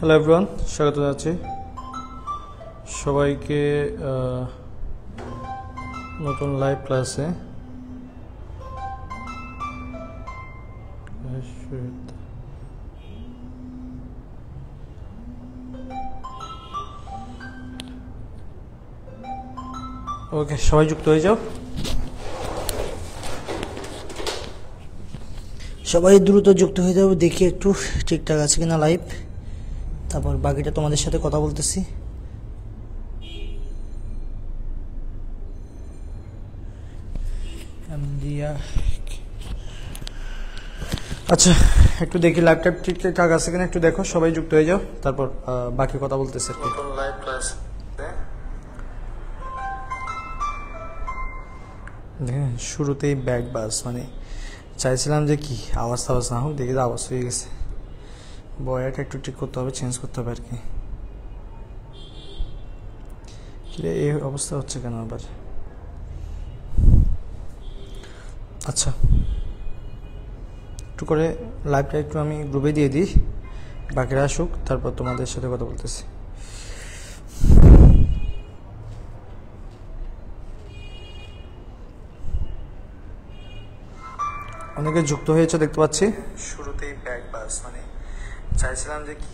Hello everyone, স্বাগত জানাচ্ছি সবাইকে নতুন লাইভ ক্লাসে। ওকে, সবাই যুক্ত হয়ে যাও। সবাই দ্রুত যুক্ত হয়ে যাও, দেখি একটু ঠিকঠাক আছে কিনা লাইভ, তারপর বাকিটা তোমাদের সাথে কথা বলতেছি। আচ্ছা, একটু দেখি লাইভটা ঠিকঠাক আছে কিনা, একটু দেখো। সবাই যুক্ত হয়ে যাও, তারপর বাকি কথা বলতেছি আর কি। লাইভ ক্লাস শুরুতেই ব্যাক বাস, মানে চাইছিলাম যে কি আওয়াজ না হোক, দেখি আওয়াজ হয়ে গেছে। বয়াটা একটু ঠিক করতে হবে, চেঞ্জ করতে হবে আর কি। এই অবস্থা হচ্ছে কেন আবার? আচ্ছা, একটু করে লাইভটা একটু আমি গ্রুপে দিয়ে দিই, বাকিরা আসুক, তারপর তোমাদের সাথে কথা বলতেছি। অনেকে যুক্ত হয়েছে দেখতে পাচ্ছি। শুরুতেই ব্যাক বাস, মানে চাইছিলাম যে কি।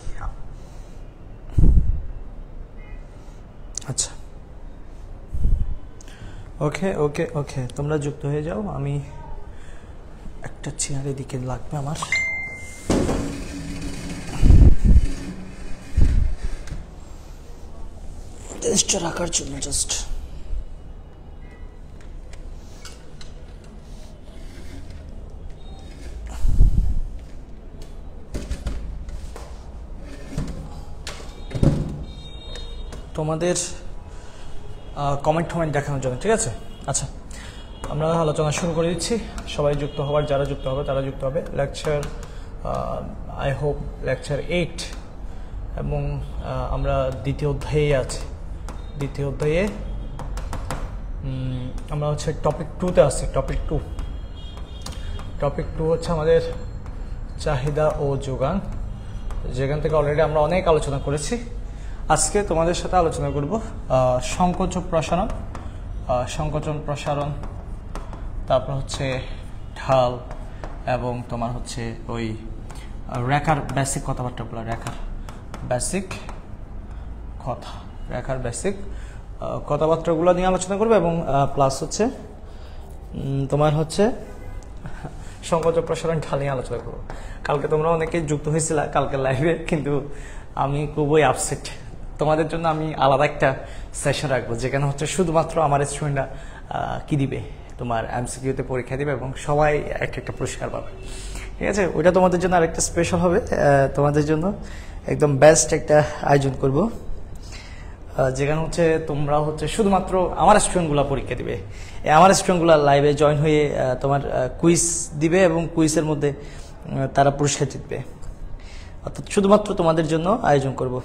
আচ্ছা, ওকে ওকে ওকে, তোমরা যুক্ত হয়ে যাও। আমি একটা চেয়ারের দিকে লাগবে আমার। টেস্টটা রাখার জন্য জাস্ট তোমাদের কমেন্ট দেখানোর জন্য, ঠিক আছে? আচ্ছা, আমরা আলোচনা শুরু করে দিচ্ছি। সবাই যুক্ত হওয়ার, যারা যুক্ত হবে তারা যুক্ত হবে। লেকচার আই হোপ লেকচার 8, এবং আমরা দ্বিতীয় অধ্যায়ে আছি। দ্বিতীয় অধ্যায়ে আমরা হচ্ছে টপিক 2-তে আছি। টপিক 2 হচ্ছে আমাদের চাহিদা ও যোগান, যেখান থেকে অলরেডি আমরা অনেক আলোচনা করেছি। আজকে তোমাদের সাথে আলোচনা করব সংকোচন প্রসারণ, তারপর হচ্ছে ঢাল, এবং তোমার হচ্ছে ওই রেখার বেসিক কথাবার্তাগুলো, রেখার বেসিক কথাবার্তাগুলো নিয়ে আলোচনা করবো, এবং প্লাস হচ্ছে তোমার হচ্ছে সংকোচন প্রসারণ ঢাল নিয়ে আলোচনা করবো। কালকে তোমরা অনেকে যুক্ত হয়েছিল কালকে লাইভে, কিন্তু আমি খুবই আপসেট। তোমাদের জন্য আমি আলাদা একটা সেশন রাখবো, যেখানে হচ্ছে শুধুমাত্র আমার স্টুডেন্টরা কি দিবে, তোমার এমসিকিউতে পরীক্ষা দিবে, এবং সবাই একটা পুরস্কার পাবে, ঠিক আছে? ওইটা তোমাদের জন্য আরেকটা স্পেশাল হবে। তোমাদের জন্য একদম বেস্ট একটা আয়োজন করব, যেখানে হচ্ছে তোমরা হচ্ছে শুধুমাত্র আমার স্টুডেন্টগুলো পরীক্ষা দিবে। আমার স্টুডেন্টগুলো লাইভে জয়েন হয়ে তোমার কুইজ দিবে, এবং কুইজের মধ্যে তারা পুরস্কার জিতবে। অর্থাৎ শুধুমাত্র তোমাদের জন্য আয়োজন করব,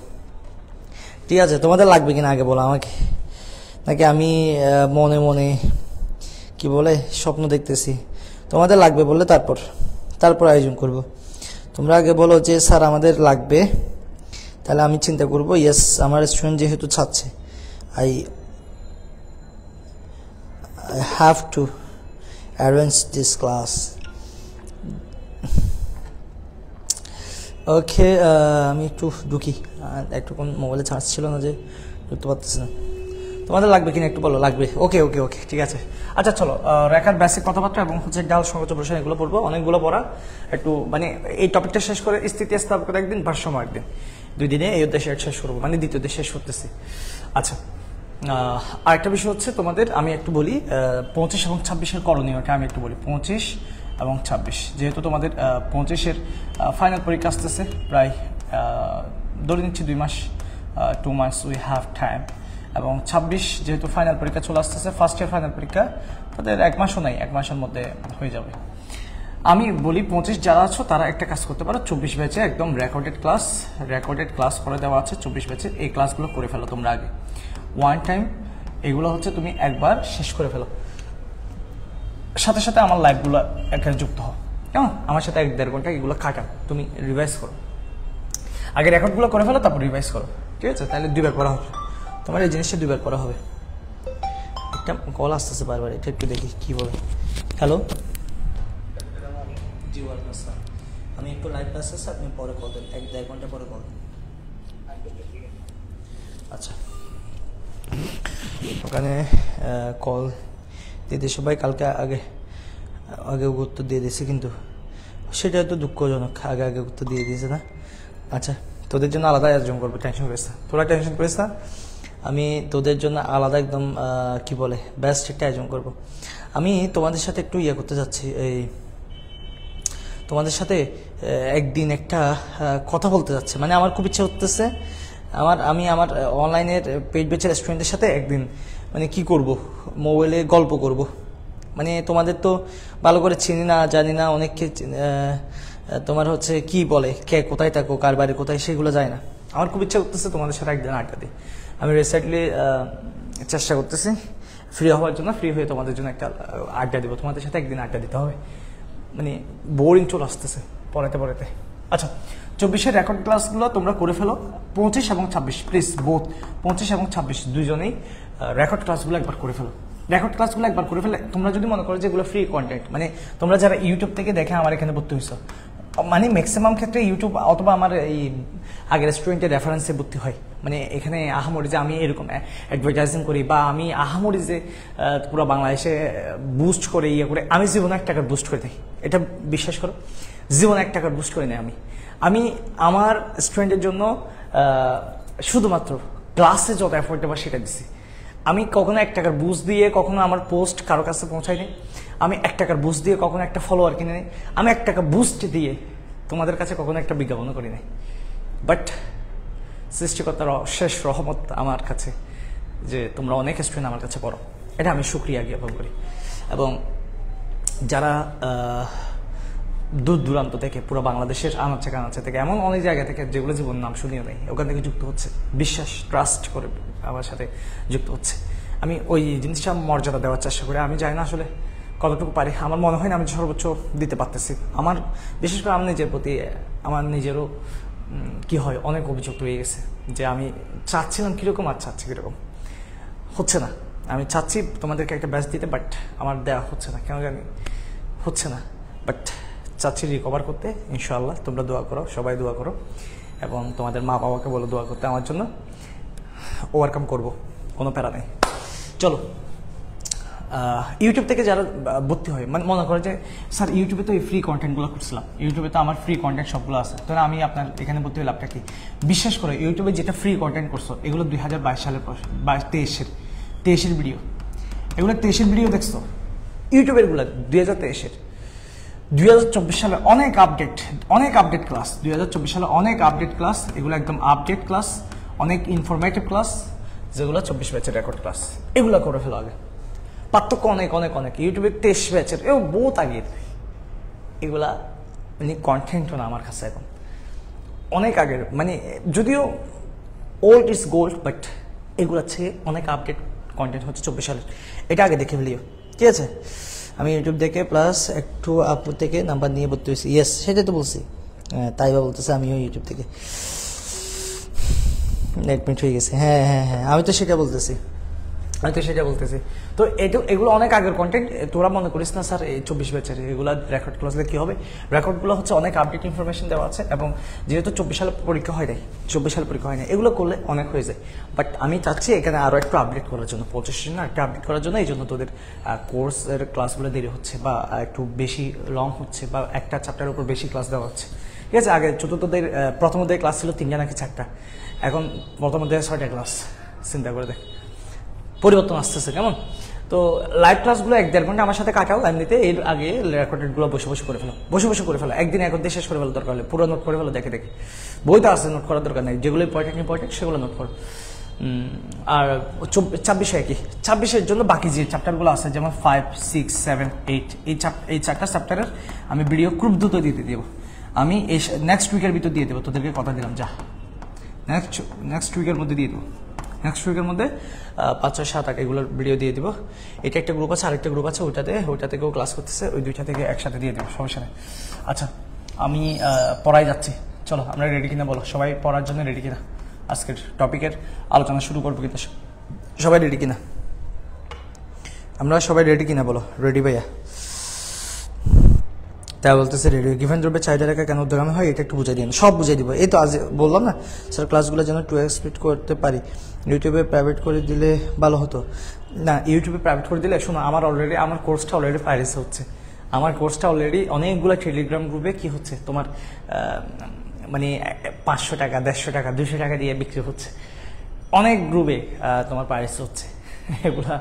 ঠিক আছে? তোমাদের লাগবে কিনা আগে বলো আমাকে, নাকি আমি মনে মনে কি বলে স্বপ্ন দেখতেছি? তোমাদের লাগবে বললে তারপর আয়োজন করব। তোমরা আগে বলো যে স্যার আমাদের লাগবে, তাহলে আমি চিন্তা করব। ইয়েস, আমার স্টুডেন্ট যেহেতু চাচ্ছে, I have to arrange this class. Okay, আমি একটু ঢুকি, একটু কোন মোবাইলে চার্জ ছিল না, যে ঢুকতে পারতেছি না। তোমাদের লাগবে কিনা একটু বলো। লাগবে? ওকে ওকে ওকে, ঠিক আছে। আচ্ছা চলো, রেখার বেসিক কথাবার্তা এবং হচ্ছে ডাল, সংকোচন প্রসারণ, এগুলো পড়বো। অনেকগুলো পড়া, একটু মানে এই টপিকটা শেষ করে স্থিতি স্থাপকতা একদিন, ভারসাম্য একদিন, 2 দিনে এই অধ্যায় শেষ করবো, মানে দ্বিতীয় অধ্যায় শেষ করতেছি। আচ্ছা, আরেকটা বিষয় হচ্ছে তোমাদের আমি একটু বলি 25 এবং 26-এর করণীয়টা আমি একটু বলি। 25 এবং 26, যেহেতু তোমাদের 25-এর ফাইনাল পরীক্ষা আসতেছে, প্রায় ধরে নিচ্ছি 2 মাস, 2 মান্থস উই হ্যাভ টাইম, এবং 26 যেহেতু ফাইনাল পরীক্ষা চলে আসতেছে, ফার্স্ট ইয়ার ফাইনাল পরীক্ষা, তাদের 1 মাসও নাই, 1 মাসের মধ্যে হয়ে যাবে। আমি বলি 25 যারা আছো তারা একটা কাজ করতে পারো, 24 ব্যাচে একদম রেকর্ডেড ক্লাস করে দেওয়া আছে 24 ব্যাচে। এই ক্লাসগুলো করে ফেলো তোমরা আগে, ওয়ান টাইম। এগুলো হচ্ছে তুমি একবার শেষ করে ফেলো, সাথে সাথে আমার লাইভগুলো এখানে যুক্ত হও, কেমন? আমার সাথে 1-1.5 ঘন্টা এগুলো কাটাও, তুমি রিভাইজ করো। আগে রেকর্ডগুলো করে ফেলো, তারপর রিভাইজ করো, ঠিক আছে? তাহলে 2 বার করা হবে, তোমার এই জিনিসটা 2 বার করা হবে। একটা কল আসতেছে বারবার, এটা একটু দেখি কি বলে। হ্যালো, জি ওয়ালাইকুম আসসালাম। আমি একটু লাইভ ক্লাস আছে, আপনি পরে কল দেন, 1-1.5 ঘন্টা পরে কল দেন। আচ্ছা, ওখানে কল দিয়ে দিয়ে সবাই কালকে আগে উত্তর দিয়ে দিয়েছে, কিন্তু সেটা তো দুঃখজনক, আগে উত্তর দিয়ে দিয়েছে না। আচ্ছা, তোদের জন্য আলাদা আয়োজন করবো, টেনশন করিস না, তোরা টেনশন করিস না। আমি তোদের জন্য আলাদা একদম কি বলে বেস্ট একটা আয়োজন করব। আমি তোমাদের সাথে একটু করতে যাচ্ছি, এই তোমাদের সাথে একদিন একটা কথা বলতে যাচ্ছে, মানে আমার খুব ইচ্ছা করতেছে। আমি আমার অনলাইনের পেইড ব্যাচের স্টুডেন্টদের সাথে একদিন মানে কি করব, মোবাইলে গল্প করব। মানে তোমাদের তো ভালো করে চিনি না, জানি না, অনেককে তোমার হচ্ছে কি বলে, কে কোথায় থাকো, কার বাড়ি কোথায়, সেগুলো যায় না। আমার খুব ইচ্ছা করতেছে তোমাদের সাথে একদিন আড্ডা দিই। আমি রিসেন্টলি চেষ্টা করতেছি ফ্রি হওয়ার জন্য, ফ্রি হয়ে তোমাদের জন্য একটা আড্ডা দিব, তোমাদের সাথে একদিন আড্ডা দিতে হবে। মানে বোরিং চলে আসতেছে পড়াতে। আচ্ছা, 24-এর রেকর্ড ক্লাসগুলো তোমরা করে ফেলো, 25 এবং 26 প্লিজ, বোথ 25 এবং 26 দুজনেই রেকর্ড ক্লাসগুলো একবার করে ফেলো। রেকর্ড ক্লাসগুলো একবার করে ফেলে তোমরা যদি মনে করো যে এগুলো ফ্রি কন্টেন্ট, মানে তোমরা যারা ইউটিউব থেকে দেখে আমার এখানে ভর্তি হয়েছো, মানে ম্যাক্সিমাম ক্ষেত্রে ইউটিউব অথবা আমার এই আগের রেস্টুরেন্টের রেফারেন্সে ভর্তি হয়। মানে এখানে আহামরি যে আমি এরকম অ্যাডভার্টাইজিং করি, বা আমি আহামরি যে পুরো বাংলাদেশে বুস্ট করে করে, আমি জীবনে 1 টাকার বুস্ট করে দিই, এটা বিশ্বাস করো, জীবনে 1 টাকার বুস্ট করে নেই। আমি আমার স্টুডেন্টের জন্য শুধুমাত্র ক্লাসে যত এফোর্ট দেবো সেটা দিচ্ছি। আমি কখনো 1 টাকার বুস্ট দিয়ে কখনো আমার পোস্ট কারো কাছে পৌঁছাইনি। আমি 1 টাকার বুস্ট দিয়ে কখনো একটা ফলোয়ার কিনে নিই। আমি 1 টাকা বুস্ট দিয়ে তোমাদের কাছে কখনো একটা বিজ্ঞাপনও করি নাই। বাট সৃষ্টিকর্তার শেষ রহমত আমার কাছে যে তোমরা অনেক স্টুডেন্ট আমার কাছে পড়ো, এটা আমি শুকরিয়া জ্ঞাপন করি। এবং যারা দূর দূরান্ত থেকে, পুরো বাংলাদেশের আনাচে কানাচে থেকে, এমন অনেক জায়গা থেকে যেগুলো জীবন নাম শুনিয়ে নেই, ওখান থেকে যুক্ত হচ্ছে, বিশ্বাস ট্রাস্ট করে আমার সাথে যুক্ত হচ্ছে। আমি ওই জিনিসটা মর্যাদা দেওয়ার চেষ্টা করি। আমি জানি না আসলে কতটুকু পারি, আমার মনে হয় না আমি সর্বোচ্চ দিতে পারতেছি। আমার বিশেষ করে আমার নিজের প্রতি, আমার নিজেরও কি হয়, অনেক অভিযোগ রয়ে গেছে যে আমি চাচ্ছিলাম কীরকম আর চাচ্ছি কীরকম, হচ্ছে না। আমি চাচ্ছি তোমাদেরকে একটা ব্যাচ দিতে, বাট আমার দেওয়া হচ্ছে না, কেন জানি হচ্ছে না। বাট চাচ্ছি রিকভার করতে, ইনশাআল্লাহ। তোমরা দোয়া করো, সবাই দোয়া করো, এবং তোমাদের মা বাবাকে বলো দোয়া করতে আমার জন্য। ওভারকাম করব, কোনো প্যারা নেই। চলো, ইউটিউব থেকে যারা ভর্তি হয়, মানে মনে করে যে স্যার ইউটিউবে তো এই ফ্রি কন্টেন্টগুলো করছিলাম, ইউটিউবে তো আমার ফ্রি কন্টেন্ট সবগুলো আছে, তাহলে আমি আপনার এখানে ভর্তি হয়ে লাভটা কি? বিশ্বাস করে, ইউটিউবে যেটা ফ্রি কন্টেন্ট করছো এগুলো 2022 সালের 23-এর ভিডিও, এগুলো 23-এর ভিডিও দেখছো, ইউটিউবের গুলো 2023-এর। 2024 সালে অনেক আপডেট ক্লাস, 2024 সালে অনেক আপডেট ক্লাস, এগুলো একদম আপডেট ক্লাস, অনেক ইনফরমেটিভ ক্লাস, যেগুলো 24 ব্যাচের রেকর্ড ক্লাস, এগুলো করে ফেলো আগে। পার্থক্য অনেক ইউটিউবে 23 ব্যাচের, এও বহুত আগের, এগুলা মানে কন্টেন্টও না আমার কাছে এখন, অনেক আগের। মানে যদিও ওল্ড ইজ গোল্ড, বাট এগুলো চেয়ে অনেক আপডেট কন্টেন্ট হচ্ছে 24 সালের, এটা আগে দেখে ফেলিও, ঠিক আছে? আমি ইউটিউব দেখে প্লাস একটু আপু থেকে নাম্বার নিয়ে ভর্তি হয়েছি, ইয়েস, সেটাই তো বলছি। তাই বা বলতেছে আমিও ইউটিউব থেকে অ্যাডমিট হয়ে গেছে। হ্যাঁ, আমি তো সেটা বলতেছি। তো এগুলো অনেক আগের কন্টেন্ট, তোরা মনে করিস না স্যার এই 24 ব্যাচের এগুলো রেকর্ড ক্লাসে কি হবে। রেকর্ডগুলো হচ্ছে অনেক আপডেট ইনফরমেশন দেওয়া আছে, এবং যেহেতু 24 সালে পরীক্ষা হয় নাই, এগুলো করলে অনেক হয়ে যায়। বাট আমি চাচ্ছি এখানে আরও একটু আপডেট করার জন্য, 25 জন্য একটা আপডেট করার জন্য। এই জন্য তোদের কোর্সের ক্লাসগুলো দেরি হচ্ছে, বা একটু বেশি লং হচ্ছে, বা একটা চ্যাপ্টারের উপর বেশি ক্লাস দেওয়া হচ্ছে, ঠিক আছে? আগে প্রথমদের ক্লাস ছিল 3টা নাকি 4টা, এখন প্রথমদের 6টা ক্লাস। চিন্তা করে দেখ, পরিবর্তন আসতেছে কেমন। তো লাইভ ক্লাসগুলো 1-1.5 ঘন্টা আমার সাথে কাটাও এমনিতে, এর আগে রেকর্ডেডগুলো বসে করে ফেলো, একদিন একদিন শেষ করে ফেলো, দরকার হলে পুরো নোট করে ফেলো, দেখে বই তো আছে, নোট করার দরকার নেই, যেগুলো ইম্পর্টেন্ট সেগুলো নোট করো। আর 26-এ একই, 26-এর জন্য বাকি যে চ্যাপ্টারগুলো আছে, যেমন 5, 6, 7, 8, এই 4টা চ্যাপ্টারের আমি ভিডিও খুব দ্রুত দিয়ে দেবো। আমি এই নেক্সট উইকের ভিতর দিয়ে দেবো, তোদেরকে কথা দিলাম, যা নেক্সট উইকের মধ্যে দিয়ে দেবো। নেক্সট উইকের মধ্যে 5, 6, 7, 8 এগুলোর ভিডিও দিয়ে দিব। এটা একটা গ্রুপ আছে, আরেকটা গ্রুপ আছে, ওইটা থেকেও ক্লাস করতেছে, ওই 2টা থেকে একসাথে দিয়ে দেবো, সমস্যা নেই। আচ্ছা, আমি পড়াই যাচ্ছি, চলো আমরা রেডি কিনা বলো, সবাই পড়ার জন্য রেডি কিনা, আজকের টপিকের আলোচনা শুরু করবো কিনা, সবাই রেডি কিনা, আমরা সবাই রেডি কিনা বলো। রেডি ভাইয়া? তাই বলতেছে রেডি। গিভেন দ্রব্যের চাহিদা রেখা কেন উদ্যোগামী হয় এটা একটু বুঝাই দিন। সব বুঝাই দিব, এই তো আজ বললাম না স্যার ক্লাসগুলো যেন 2x স্পিড করতে পারি, ইউটিউবে প্রাইভেট করে দিলে ভালো হতো। না, ইউটিউবে প্রাইভেট করে দিলে শোনো, আমার কোর্সটা অলরেডি পাইরেসি হচ্ছে, আমার কোর্সটা অলরেডি অনেকগুলো টেলিগ্রাম গ্রুপে কি হচ্ছে তোমার মানে 500 টাকা 150 টাকা 200 টাকা দিয়ে বিক্রি হচ্ছে, অনেক গ্রুপে তোমার পাইরেসি হচ্ছে। এগুলা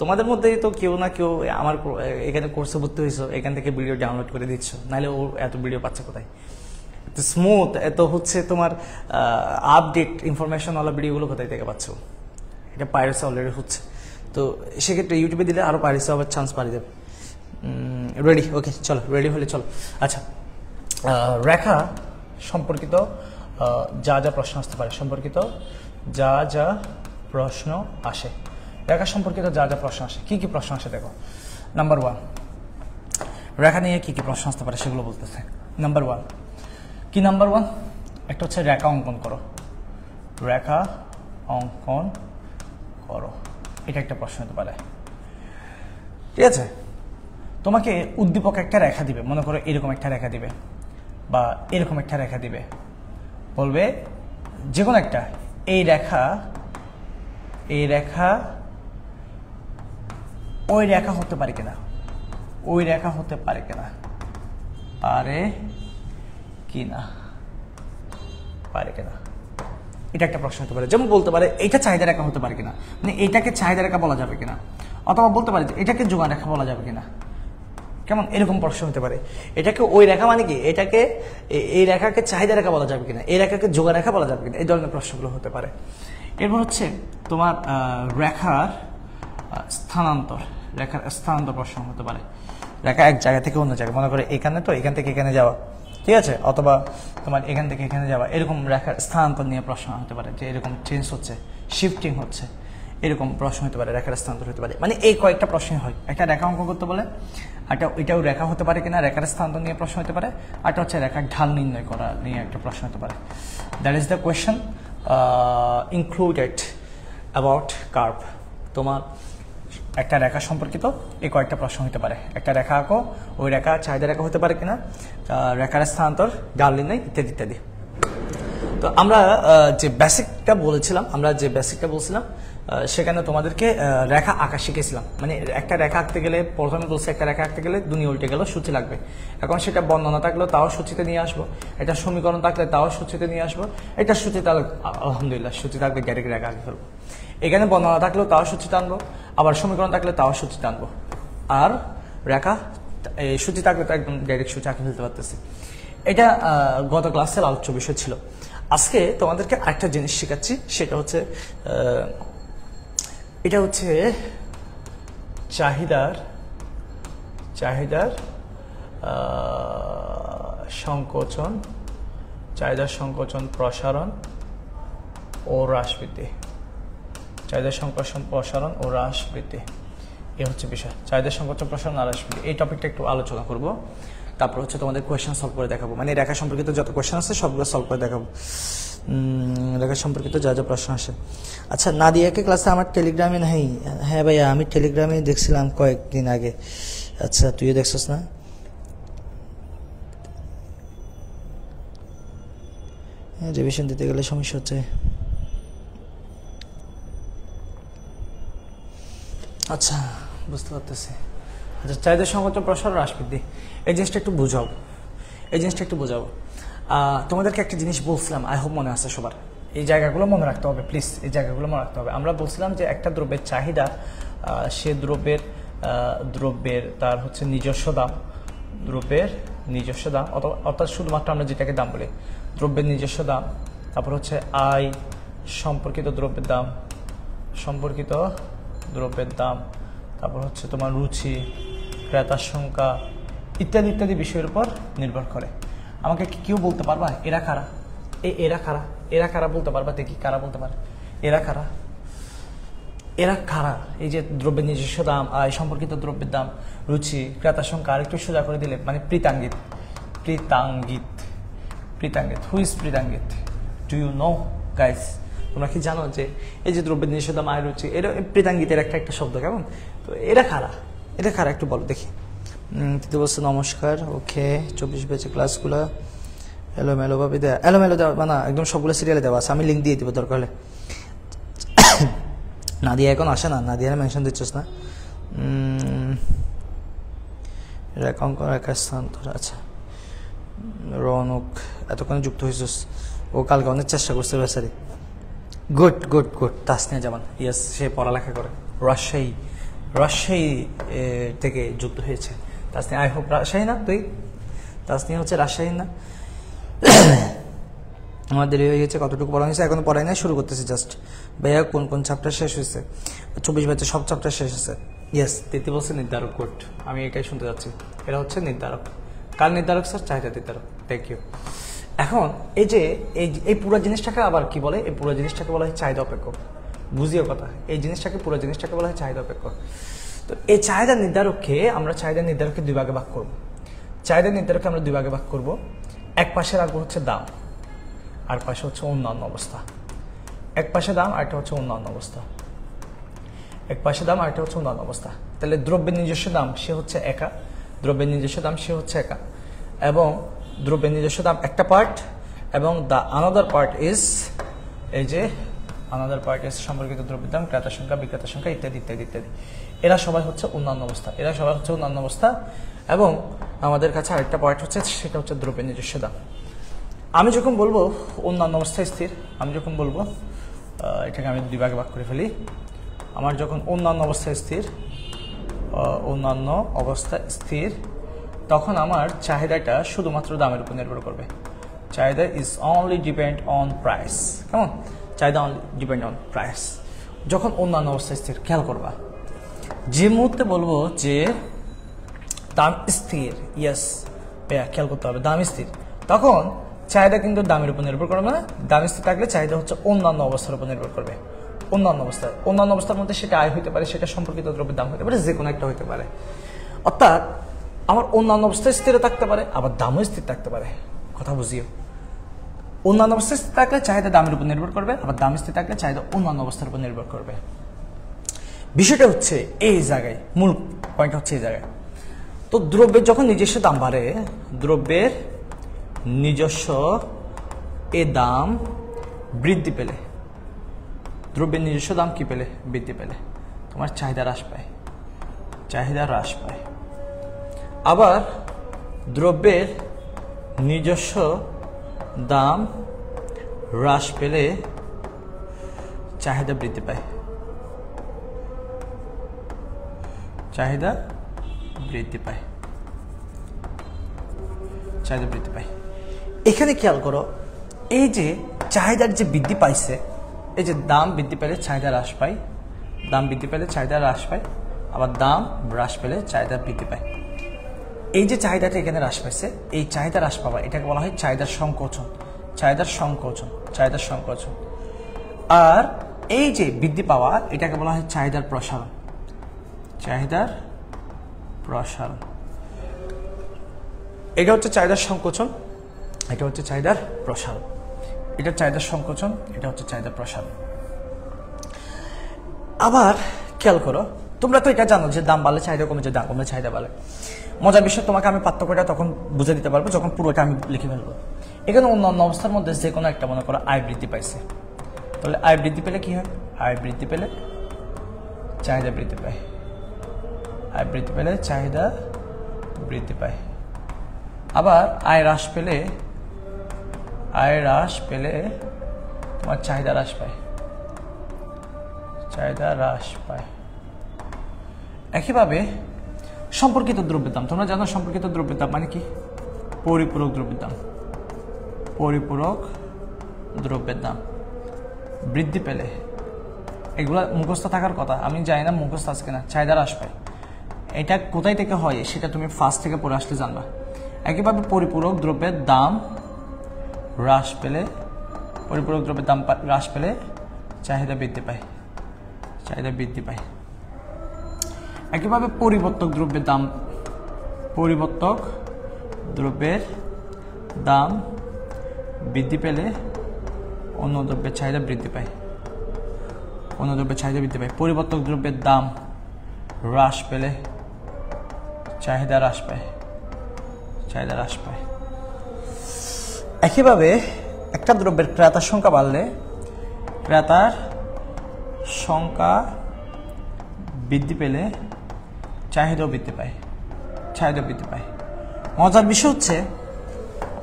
তোমাদের মধ্যেই তো কেউ না কেউ আমার এখানে কোর্সে ভর্তি হয়েছো, এখান থেকে ভিডিও ডাউনলোড করে দিচ্ছ, নাহলে ও এত ভিডিও পাচ্ছে কোথায়? এত স্মুথ, এত হচ্ছে তোমার আপডেট ইনফরমেশনওয়ালা ভিডিওগুলো কোথায় থেকে পাচ্ছ? এটা পাইরেসি অলরেডি হচ্ছে, তো সেক্ষেত্রে ইউটিউবে দিলে আরও পাইরেসি আবার চান্স পাড়ি দেবে। রেডি? ওকে চলো, রেডি হলে চলো। আচ্ছা, রেখা সম্পর্কিত যা যা প্রশ্ন আসতে পারে, সম্পর্কিত যা যা প্রশ্ন আসে, রেখা সম্পর্কিত যা যা প্রশ্ন আসে, কি কি প্রশ্ন আসে দেখো। নাম্বার 1, রেখা নিয়ে কি কি প্রশ্ন আসতে পারে সেগুলো বলতেছে। নাম্বার 1 কি? নাম্বার 1 একটা হচ্ছে রেখা অঙ্কন করো, রেখা অঙ্কন করো, এটা একটা প্রশ্ন হতে পারে। ঠিক আছে, তোমাকে উদ্দীপক একটা রেখা দিবে, মনে করো এরকম একটা রেখা দিবে বা এরকম একটা রেখা দিবে, বলবে যে কোনো একটা, এই রেখা ওই রেখা হতে পারে কিনা, ওই রেখা হতে পারে কিনা, পারে কিনা, পারে কিনা, এটা একটা প্রশ্ন হতে পারে। যেমন বলতে পারে এটা চাহিদা রেখা হতে পারে কিনা, মানে এটাকে চাহিদা রেখা বলা যাবে কিনা, অথবা বলতে পারে এটাকে যোগান রেখা বলা যাবে কিনা, কেমন এরকম প্রশ্ন হতে পারে। এটাকে ওই রেখা মানে কি, এটাকে এই রেখাকে চাহিদা রেখা বলা যাবে কিনা, এই রেখাকে যোগান রেখা বলা যাবে কিনা, এই ধরনের প্রশ্নগুলো হতে পারে। এরপর হচ্ছে তোমার রেখার স্থানান্তর, রেখার স্থানান্তর প্রশ্ন হতে পারে। রেখা এক জায়গা থেকে অন্য জায়গায়, মনে করে এখানে তো এখান থেকে এখানে যাওয়া, ঠিক আছে, অথবা তোমার এখান থেকে এখানে যাওয়া, এরকম রেখার স্থানান্তর নিয়ে প্রশ্ন হতে পারে, যে এরকম চেঞ্জ হচ্ছে, শিফটিং হচ্ছে, এরকম প্রশ্ন হতে পারে, রেখার স্থানান্তর হতে পারে। মানে এই কয়েকটা প্রশ্নই হয়। একটা রেখা অঙ্কন করতে বলে, একটা এটাও রেখা হতে পারে কিনা, রেখার স্থানান্তর নিয়ে প্রশ্ন হতে পারে, আরটা হচ্ছে রেখার ঢাল নির্ণয় করা নিয়ে একটা প্রশ্ন হতে পারে। That is the question included about curve. তোমার একটা রেখা সম্পর্কিত এই কয়েকটা প্রশ্ন হতে পারে। একটা রেখা আঁকো, ওই রেখা চাহিদা রেখা হতে পারে কিনা, রেখার স্থানান্তর, ঢাল নির্ণয় ইত্যাদি ইত্যাদি। তো আমরা যে বেসিকটা বলছিলাম সেখানে তোমাদেরকে রেখা আঁকা শিখেছিলাম। মানে একটা রেখা আঁকতে গেলে প্রথমে বলছে একটা রেখা আঁকতে গেলে দুনিয়া উল্টে গেল, সূচি লাগবে। এখন সেটা বর্ণনা থাকলেও তাও সূচিতে নিয়ে আসবো, এটা সমীকরণ থাকলে তাও সূচিতে নিয়ে আসবো, এটা সূচি থাকলে আলহামদুলিল্লাহ সূচি থাকলে গ্যারেক রেখা আঁকে ফেলবো। এখানে বর্ণনা থাকলেও তাও সূচিতে আনবো, আবার সমীকরণ থাকলে তাও সূচিতে আনবো, আর রেখা এই সূচি থাকলে তো একদম ডাইরেক্ট সূচি আঁকে ফেলতে পারতেছি। এটা গত ক্লাসের আলোচ্য বিষয় ছিল। আজকে তোমাদেরকে আরেকটা জিনিস শেখাচ্ছি, সেটা হচ্ছে এটা হচ্ছে চাহিদার সংকোচন, চাহিদার সংকোচন প্রসারণ ও হ্রাস বৃদ্ধি, চাহিদার সংকোচন প্রসারণ ও হ্রাস বৃদ্ধি, এ হচ্ছে বিষয়। চাহিদার সংকোচন প্রসারণ হ্রাস বৃদ্ধি, এই টপিকটা একটু আলোচনা করব। তারপর হচ্ছে তোমাদের কোয়েশ্চেন সলভ করে দেখাবো, মানে রেখা সম্পর্কিত যত কোয়েশ্চেন আছে সবগুলো সলভ করে দেখাবো, রেখা সম্পর্কিত যা যা প্রশ্ন আসে। আচ্ছা, নাদিয়াকে ক্লাসে আমার টেলিগ্রামে নাই? হ্যাঁ ভাইয়া, আমি টেলিগ্রামে দেখছিলাম কয়েকদিন আগে। আচ্ছা, তুইও দেখছিস না? হ্যাঁ, রিভিশন দিতে গেলে সমস্যা হচ্ছে। আচ্ছা, বুঝতে পারতেছি। আচ্ছা, চাহিদা সংকোচন প্রসারণ হ্রাস বৃদ্ধি, এই জিনিসটা একটু বোঝাবো। তোমাদেরকে একটা জিনিস বলছিলাম, আই হোপ মনে আছে সবার, এই জায়গাগুলো মনে রাখতে হবে প্লিজ, এই জায়গাগুলো মনে রাখতে হবে। আমরা বলছিলাম যে একটা দ্রব্যের চাহিদা, সে দ্রব্যের তার হচ্ছে নিজস্ব দাম, দ্রব্যের নিজস্ব দাম, অর্থাৎ শুধুমাত্র আমরা যেটাকে দাম বলি, দ্রব্যের নিজস্ব দাম, তারপর হচ্ছে আয় সম্পর্কিত দ্রব্যের দাম, তারপর হচ্ছে তোমার রুচি, ক্রেতার সংখ্যা ইত্যাদি ইত্যাদি বিষয়ের উপর নির্ভর করে। আমাকে কেউ বলতে পারবা এরা কারা? এরা কারা বলতে পারবা? দেখি কারা বলতে পারে এরা কারা? এই যে দ্রব্যের নিজস্ব দাম, আয় সম্পর্কিত দ্রব্যের দাম, রুচি, ক্রেতার সংখ্যা, আরেকটু সোজা করে দিলে মানে প্রীতাঙ্গিত। হু ইজ প্রীতাঙ্গিত? Do you know guys? তোমরা কি জানো যে এই যে দ্রব্যের জিনিসের দাম আয় রুচি, এটা প্রীতাঙ্গিতের একটা শব্দ, কেমন? তো এটা খারা একটু বলো দেখি। তৃতীয় বলছে নমস্কার, ওকে। 24 ব্যাচে ক্লাসগুলো এলোমেলো ভাবে দেওয়া, এলোমেলো দেওয়া না, একদম সবগুলো সিরিয়ালে দেওয়া আছে, আমি লিঙ্ক দিয়ে দিব দরকার হলে। নাদিয়া এখন আসে না, নাদিয়া মেনশন দিচ্ছিস না। আচ্ছা, রৌনক এতক্ষণে যুক্ত হয়েছিস, ও কালকে অনেক চেষ্টা করছে বেচারি। Good good good. Tasnia Zaman, yes, সে পড়ালেখা করে রাজশাহী থেকে যুক্ত হয়েছে। তাসনিয়া, আই হোপ রাজশাহী না তুই? তাসনিয়া হচ্ছে রাজশাহী না? আমার দেরি হয়ে গেছে, কতটুকু পড়া হয়েছে এখনো পড়াই না, শুরু করতেছি জাস্ট। ভাইয়া কোন কোন চ্যাপ্টার শেষ হয়েছে? 24 ব্যাচে সব চ্যাপ্টার শেষ হয়েছে। ইয়েস, তৃতীয় বলছে নির্ধারক। গুড, আমি এটাই শুনতে যাচ্ছি। এটা হচ্ছে নির্ধারক। কার নির্ধারক স্যার? চাহিদা নির্ধারক। Thank you. এখন এই যে এই পুরো জিনিসটাকে আবার কি বলে? এই পুরো জিনিসটাকে বলা হয় চাহিদা অপেক্ষক। বুঝিও কথা, এই জিনিসটাকে, পুরো জিনিসটাকে বলা হয় চাহিদা অপেক্ষক। তো এই চাহিদা নির্ধারককে আমরা চাহিদা নির্ধারককে দুই ভাগে ভাগ করব। চাহিদা নির্ধারককে আমরা দুই ভাগে ভাগ করব। এক পাশে রাখবো হচ্ছে দাম, আর পাশে হচ্ছে অন্যান্য অবস্থা। এক পাশে দাম, আরেকটা হচ্ছে অন্যান্য অবস্থা। এক পাশে দাম, আরেকটা হচ্ছে অন্যান্য অবস্থা। তাহলে দ্রব্যের নিজস্ব দাম সে হচ্ছে একা, দ্রব্যের নিজস্ব দাম সে হচ্ছে একা, এবং দ্রব্যের নিজস্ব দাম একটা পার্ট, এবং দ্য আনাদার পার্ট ইজ, এই যে আনাদার পার্ট ইজ সম্পর্কিত দ্রব্যের দাম, ক্রেতা সংখ্যা, বিক্রেতা সংখ্যা, ইত্যাদি ইত্যাদি ইত্যাদি। এরা সবাই হচ্ছে অন্যান্য অবস্থা, এরা সবাই হচ্ছে অন্যান্য অবস্থা। এবং আমাদের কাছে আরেকটা পার্ট হচ্ছে, সেটা হচ্ছে দ্রব্যের নিজস্ব দাম। আমি যখন বলবো অন্যান্য অবস্থা স্থির, আমি যখন বলবো এটাকে আমি দুই ভাগে ভাগ করে ফেলি। আমার যখন অন্যান্য অবস্থা স্থির, অন্যান্য অবস্থা স্থির, তখন আমার চাহিদাটা শুধুমাত্র দামের উপর নির্ভর করবে। চাহিদা is only depend on price. কেমন? চাহিদা অনলি ডিপেন্ড অন প্রাইস। যখন অন্যান্য অবস্থা স্থির, খেয়াল করবা, যে মুহূর্তে বলবো যে দাম স্থির, ইয়েস খেয়াল করতে হবে, দাম স্থির, তখন চাহিদা কিন্তু দামের উপর নির্ভর করবে না। দাম স্থির থাকলে চাহিদা হচ্ছে অন্যান্য অবস্থার উপর নির্ভর করবে। অন্যান্য অবস্থার মধ্যে সেটা আয় হইতে পারে, সেটা সম্পর্কিত দ্রব্যের দাম হইতে পারে, যে কোনো একটা হইতে পারে। অর্থাৎ আমার অন্যান্য অবস্থায় স্থির থাকতে পারে, আবার দামও স্থির থাকতে পারে। কথা বুঝিও, অন্যান্য অবস্থায় স্থির থাকলে চাহিদা দামের উপর নির্ভর করবে, আবার দাম স্থির থাকলে চাহিদা অন্যান্য অবস্থার উপর নির্ভর করবে। বিষয়টা হচ্ছে এই জায়গায়, মূল পয়েন্ট হচ্ছে এই জায়গায়। তো দ্রব্যের যখন নিজস্ব দাম বাড়ে, দ্রব্যের নিজস্ব দাম বৃদ্ধি পেলে, দ্রব্যের নিজস্ব দাম কি পেলে? বৃদ্ধি পেলে তোমার চাহিদা হ্রাস পায়, চাহিদা হ্রাস পায়। আবার দ্রব্যের নিজস্ব দাম হ্রাস পেলে চাহিদা বৃদ্ধি পায়, চাহিদা বৃদ্ধি পায়, চাহিদা বৃদ্ধি পায়। এখানে খেয়াল করো, এই যে চাহিদার যে বৃদ্ধি পাইছে, এই যে দাম বৃদ্ধি পেলে চাহিদা হ্রাস পায়, দাম বৃদ্ধি পেলে চাহিদা হ্রাস পায়, আবার দাম হ্রাস পেলে চাহিদা বৃদ্ধি পায়। এই যে চাহিদাটা এখানে হ্রাস পাইছে, এই চাহিদা হ্রাস পাওয়া, এটাকে বলা হয় চাহিদার সংকোচন, চাহিদার সংকোচন, চাহিদার সংকোচন। আর এই যে বৃদ্ধি পাওয়া, এটাকে বলা হয় চাহিদার প্রসারণ, চাহিদার প্রসারণ। এটা হচ্ছে চাহিদার সংকোচন, এটা হচ্ছে চাহিদার প্রসারণ। এটা চাহিদার সংকোচন, এটা হচ্ছে চাহিদার প্রসারণ। আবার খেয়াল করো, তোমরা তো এটা জানো যে দাম বাড়লে চাহিদা কমে যায়, দাম কমলে চাহিদা বাড়ে। মজার বিষয়, তোমাকে আমি পার্থক্যটা তখন বুঝে দিতে পারবো যখন পুরোটা আমি লিখে ফেলবো। এখানে অন্যান্য অবস্থার মধ্যে যে কোনো একটা মনে করো আয় বৃদ্ধি পাইছে, তাহলে আয় বৃদ্ধি পেলে কি হয়? আয় বৃদ্ধি পেলে চাহিদা বৃদ্ধি পায়, আয় বৃদ্ধি পেলে চাহিদা বৃদ্ধি পায়। আবার আয় হ্রাস পেলে, আয় হ্রাস পেলে তোমার চাহিদা হ্রাস পায়, চাহিদা হ্রাস পায়। একইভাবে সম্পর্কিত দ্রব্যের দাম, তোমরা জানো সম্পর্কিত দ্রব্যের দাম মানে কি? পরিপূরক দ্রব্যের দাম, পরিপূরক দ্রব্যের দাম বৃদ্ধি পেলে, এগুলা মুখস্থ থাকার কথা, আমি জানি না মুখস্থ আছে কিনা। চাহিদা হ্রাস পায়, এটা কোথায় থেকে হয় সেটা তুমি ফার্স্ট থেকে পড়ে আসলে জানবা। একইভাবে পরিপূরক দ্রব্যের দাম হ্রাস পেলে, পরিপূরক দ্রব্যের দাম হ্রাস পেলে চাহিদা বৃদ্ধি পায়, চাহিদা বৃদ্ধি পায়। একইভাবে পরিবর্তক দ্রব্যের দাম, পরিবর্তক দ্রব্যের দাম বৃদ্ধি পেলে অন্য দ্রব্যের চাহিদা বৃদ্ধি পায়, অন্য দ্রব্যের চাহিদা বৃদ্ধি পায়। পরিবর্তক দ্রব্যের দাম হ্রাস পেলে চাহিদা হ্রাস পায়, চাহিদা হ্রাস পায়। একইভাবে একটা দ্রব্যের ক্রেতার সংখ্যা বাড়লে ক্রেতার সংখ্যা বৃদ্ধি পেলে চাহিদাও বৃদ্ধি পায়, চাহিদা বৃদ্ধি পায়। মজার বিষয় হচ্ছে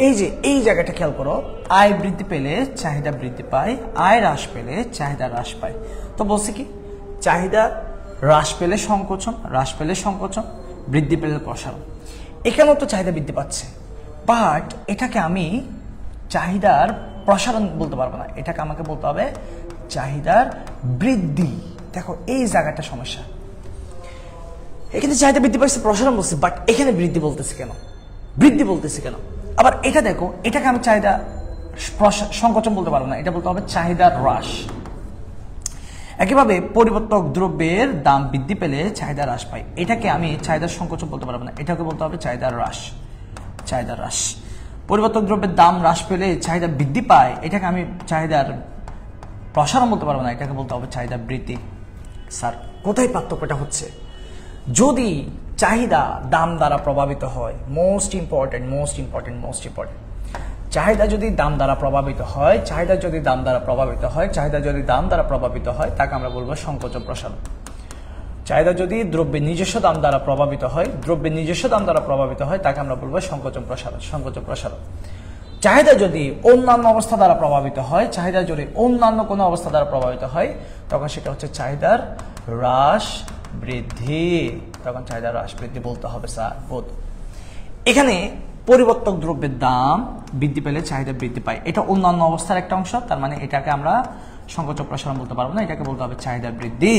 এই যে এই জায়গাটা খেয়াল করো, আয় বৃদ্ধি পেলে চাহিদা বৃদ্ধি পায়, আয় হ্রাস পেলে চাহিদা হ্রাস পায়। তো বলছি কি, চাহিদা হ্রাস পেলে সংকোচন, হ্রাস পেলে সংকোচন, বৃদ্ধি পেলে প্রসারণ। এখানেও তো চাহিদা বৃদ্ধি পাচ্ছে, বাট এটাকে আমি চাহিদার প্রসারণ বলতে পারবো না, এটাকে আমাকে বলতে হবে চাহিদার বৃদ্ধি। দেখো এই জায়গাটা সমস্যা, এখানে চাহিদা বৃদ্ধি পাচ্ছে প্রসারণ বলছি, বাট এখানে বৃদ্ধি বলতেছে কেন, বৃদ্ধি বলতেছে কেন? আবার এটা দেখো, এটাকে আমি চাহিদা সংকোচন বলতে পারবো না, এটা বলতে হবে চাহিদা হ্রাস। একইভাবে পরিবর্তক দ্রব্যের দাম বৃদ্ধি পেলে চাহিদা হ্রাস পায়, এটাকে আমি চাহিদার সংকোচন বলতে পারবো না, এটাকে বলতে হবে চাহিদা হ্রাস, চাহিদা হ্রাস। পরিবর্তক দ্রব্যের দাম হ্রাস পেলে চাহিদা বৃদ্ধি পায়, এটাকে আমি চাহিদার প্রসারণ বলতে পারবো না, এটাকে বলতে হবে চাহিদা বৃদ্ধি। স্যার কোথায় পার্থক্যটা হচ্ছে? যদি চাহিদা দাম দ্বারা প্রভাবিত হয়, most important, most important, most important, চাহিদা যদি দাম দ্বারা প্রভাবিত হয়, চাহিদা যদি দাম দ্বারা প্রভাবিত হয়, চাহিদা যদি দাম দ্বারা প্রভাবিত হয়, তাকে আমরা বলবো সংকোচন প্রসারণ। চাহিদা যদি দ্রব্যের নিজস্ব দাম দ্বারা প্রভাবিত হয়, দ্রব্যের নিজস্ব দাম দ্বারা প্রভাবিত হয়, তাকে আমরা বলবো সংকোচন প্রসারণ, সংকোচন প্রসারণ। চাহিদা যদি অন্যান্য অবস্থা দ্বারা প্রভাবিত হয়, চাহিদা যদি অন্যান্য কোনো অবস্থা দ্বারা প্রভাবিত হয়, তখন সেটা হচ্ছে চাহিদার হ্রাস বৃদ্ধি, তখন চাহিদা হ্রাস বৃদ্ধি বলতে হবে স্যার। বোধ এখানে পরিবর্তক দ্রব্যের দাম বৃদ্ধি পেলে চাহিদা বৃদ্ধি পায়, এটা অন্যান্য অবস্থার একটা অংশ, তার মানে এটাকে আমরা সংকোচন প্রসারণ বলতে পারবো না, এটাকে বলতে হবে চাহিদা বৃদ্ধি।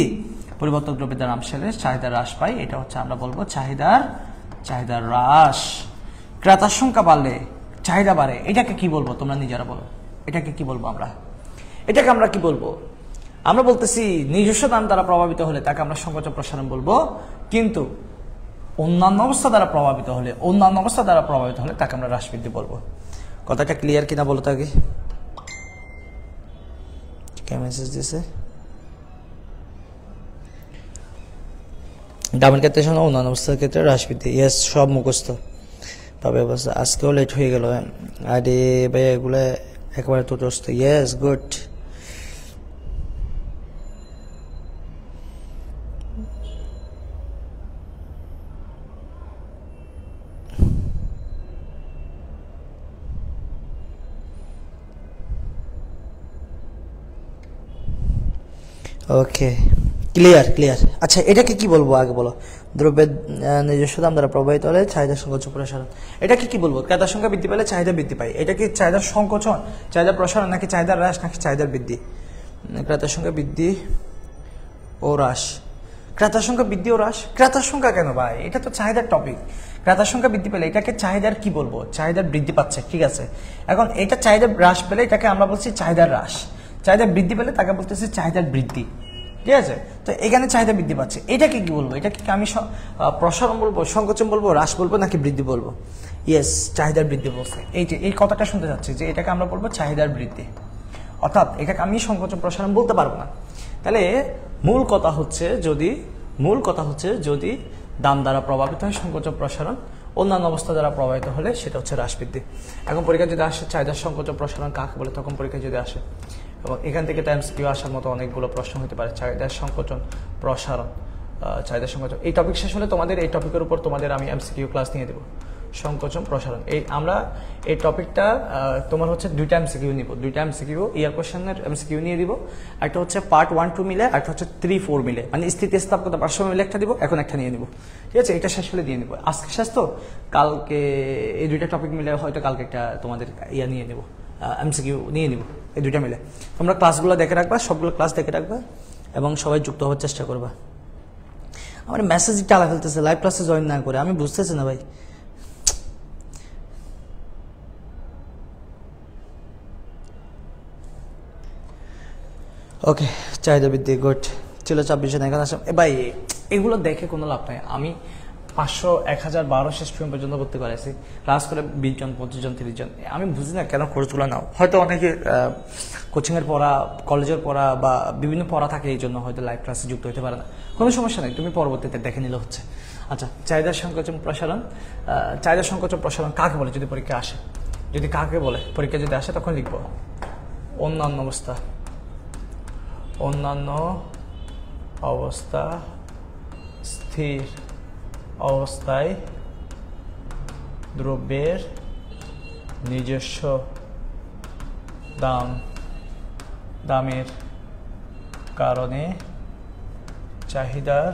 পরিবর্তক দ্রব্যের দাম পেলে চাহিদা হ্রাস পায়, এটা হচ্ছে আমরা বলবো চাহিদার হ্রাস। ক্রেতার সংখ্যা বাড়লে চাহিদা বাড়ে, এটাকে কি বলবো তোমরা নিজেরা বলো, এটাকে কি বলবো আমরা? এটাকে আমরা কি বলবো? আমরা বলতেছি নিজস্ব দাম দ্বারা প্রভাবিত হলে তাকে আমরা সংকোচন প্রসারণ বলবো, কিন্তু অন্যান্য অবস্থা দ্বারা প্রভাবিত হলে, অন্যান্য অবস্থা দ্বারা প্রভাবিত হলে তাকে আমরা হ্রাস বৃদ্ধি বলবো। কথাটা ক্লিয়ার কিনা বলো তো আগে? কে মেসেজ দিয়েছে? দামের ক্ষেত্রে অন্যান্য অবস্থার ক্ষেত্রে হ্রাস বৃদ্ধি, ইয়েস, সব মুখস্থ তবে অবস্থা। আজকেও লেট হয়ে গেল, আরে ভাই এগুলো একেবারে তটস্থ। Yes, good. Okay, clear clear. আচ্ছা এটাকে কি বলবো আগে বলো? দ্রব্যের নিজস্ব দাম দ্বারা প্রভাবিত হলে চাহিদা সংকোচন প্রসারণ। এটাকে কি বলবো? ক্রেতার সংখ্যা বৃদ্ধি পেলে চাহিদা বৃদ্ধি পায়, এটা কি চাহিদার সংকোচন, চাহিদা প্রসারণ, নাকি চাহিদার হ্রাস, নাকি চাহিদার বৃদ্ধি? ক্রেতার সংখ্যা বৃদ্ধি ও হ্রাস, ক্রেতার সংখ্যা বৃদ্ধি ও হ্রাস। ক্রেতার সংখ্যা কেন ভাই? এটা তো চাহিদার টপিক। ক্রেতার সংখ্যা বৃদ্ধি পেলে এটাকে চাহিদার কি বলবো? চাহিদার বৃদ্ধি পাচ্ছে, ঠিক আছে। এখন এটা চাহিদা হ্রাস পেলে এটাকে আমরা বলছি চাহিদার হ্রাস, চাহিদা বৃদ্ধি পেলে তাকে বলতেছি চাহিদার বৃদ্ধি, ঠিক আছে। তো এখানে চাহিদা বৃদ্ধি পাচ্ছে, এটাকে কি বলবো? এটাকে আমি প্রসারণ বলবো, সংকোচন বলবো, হ্রাস বলবো, নাকি বৃদ্ধি বলবো? ইয়েস, চাহিদার বৃদ্ধি বলছে। এই যে এই কথাটা শুনতে যাচ্ছে যে এটাকে আমরা বলবো চাহিদার বৃদ্ধি, অর্থাৎ এটাকে আমি সংকোচন প্রসারণ বলতে পারবো না। তাহলে মূল কথা হচ্ছে যদি দাম দ্বারা প্রভাবিত হয় সংকোচন প্রসারণ, অন্যান্য অবস্থা দ্বারা প্রভাবিত হলে সেটা হচ্ছে হ্রাস বৃদ্ধি। এখন পরীক্ষা যদি আসে চাহিদার সংকোচন প্রসারণ কাকে বলে, তখন পরীক্ষা যদি আসে এবং এখান থেকে এমসিকিউ আসার মতো অনেকগুলো প্রশ্ন হতে পারে। চাহিদার সংকোচন প্রসারণ, চাহিদার সংকোচন, এই টপিক শেষ হলে তোমাদের এই টপিকের উপর তোমাদের আমি এমসিকিউ ক্লাস নিয়ে দেবো। সংকোচন প্রসারণ, এই আমরা এই টপিকটা তোমার হচ্ছে দুইটা এমসিকিউ নিব, দুইটা এমসিকিউ ইয়ার কোশ্চেনের এমসিকিউ নিয়ে দিব। একটা হচ্ছে পার্ট 1, 2 মিলে, একটা হচ্ছে 3, 4 মিলে, মানে স্থিতিস্থাপকতা ভারসাম্য মিলে একটা দিব, এখন একটা নিয়ে নিব, ঠিক আছে। এটা শেষ হলে দিয়ে নিব, আজকে শেষ তো, কালকে এই দুইটা টপিক মিলে হয়তো কালকে একটা তোমাদের ইয়া নিয়ে নেব, এমসিকিউ নিয়ে নিব, এই দুইটা মিলে। তোমরা ক্লাসগুলো দেখে রাখবা, সবগুলো ক্লাস দেখে রাখবা এবং সবাই যুক্ত হওয়ার চেষ্টা করবা। আমার মেসেজ টালা ফেলতেছে লাইভ ক্লাসে জয়েন না করে, আমি বুঝতেছি না ভাই। ওকে, চাহিদা বৃদ্ধি, গুড ছিল 24 জন। এখন আসে ভাই, এগুলো দেখে কোনো লাভ নাই। আমি 500, 1000, 1200 স্টুডেন্ট পর্যন্ত ভর্তি করাইছি, ক্লাস করে 20 জন, 25 জন, 30 জন। আমি বুঝি না কেন কোর্সগুলো নাও। হয়তো অনেকে কোচিংয়ের পড়া, কলেজের পড়া বা বিভিন্ন পড়া থাকে, এই জন্য হয়তো লাইভ ক্লাসে যুক্ত হতে পারে না। কোনো সমস্যা নেই, তুমি পরবর্তীতে দেখে নিলে হচ্ছে। আচ্ছা, চাহিদা সংকোচন প্রসারণ। চাহিদা সংকোচন প্রসারণ কাকে বলে যদি পরীক্ষা আসে? যদি কাকে বলে পরীক্ষা যদি আসে তখন লিখবো অন্যান্য অবস্থা। অন্যান্য অবস্থা স্থির অবস্থায় দ্রব্যের নিজস্ব দামের কারণে চাহিদার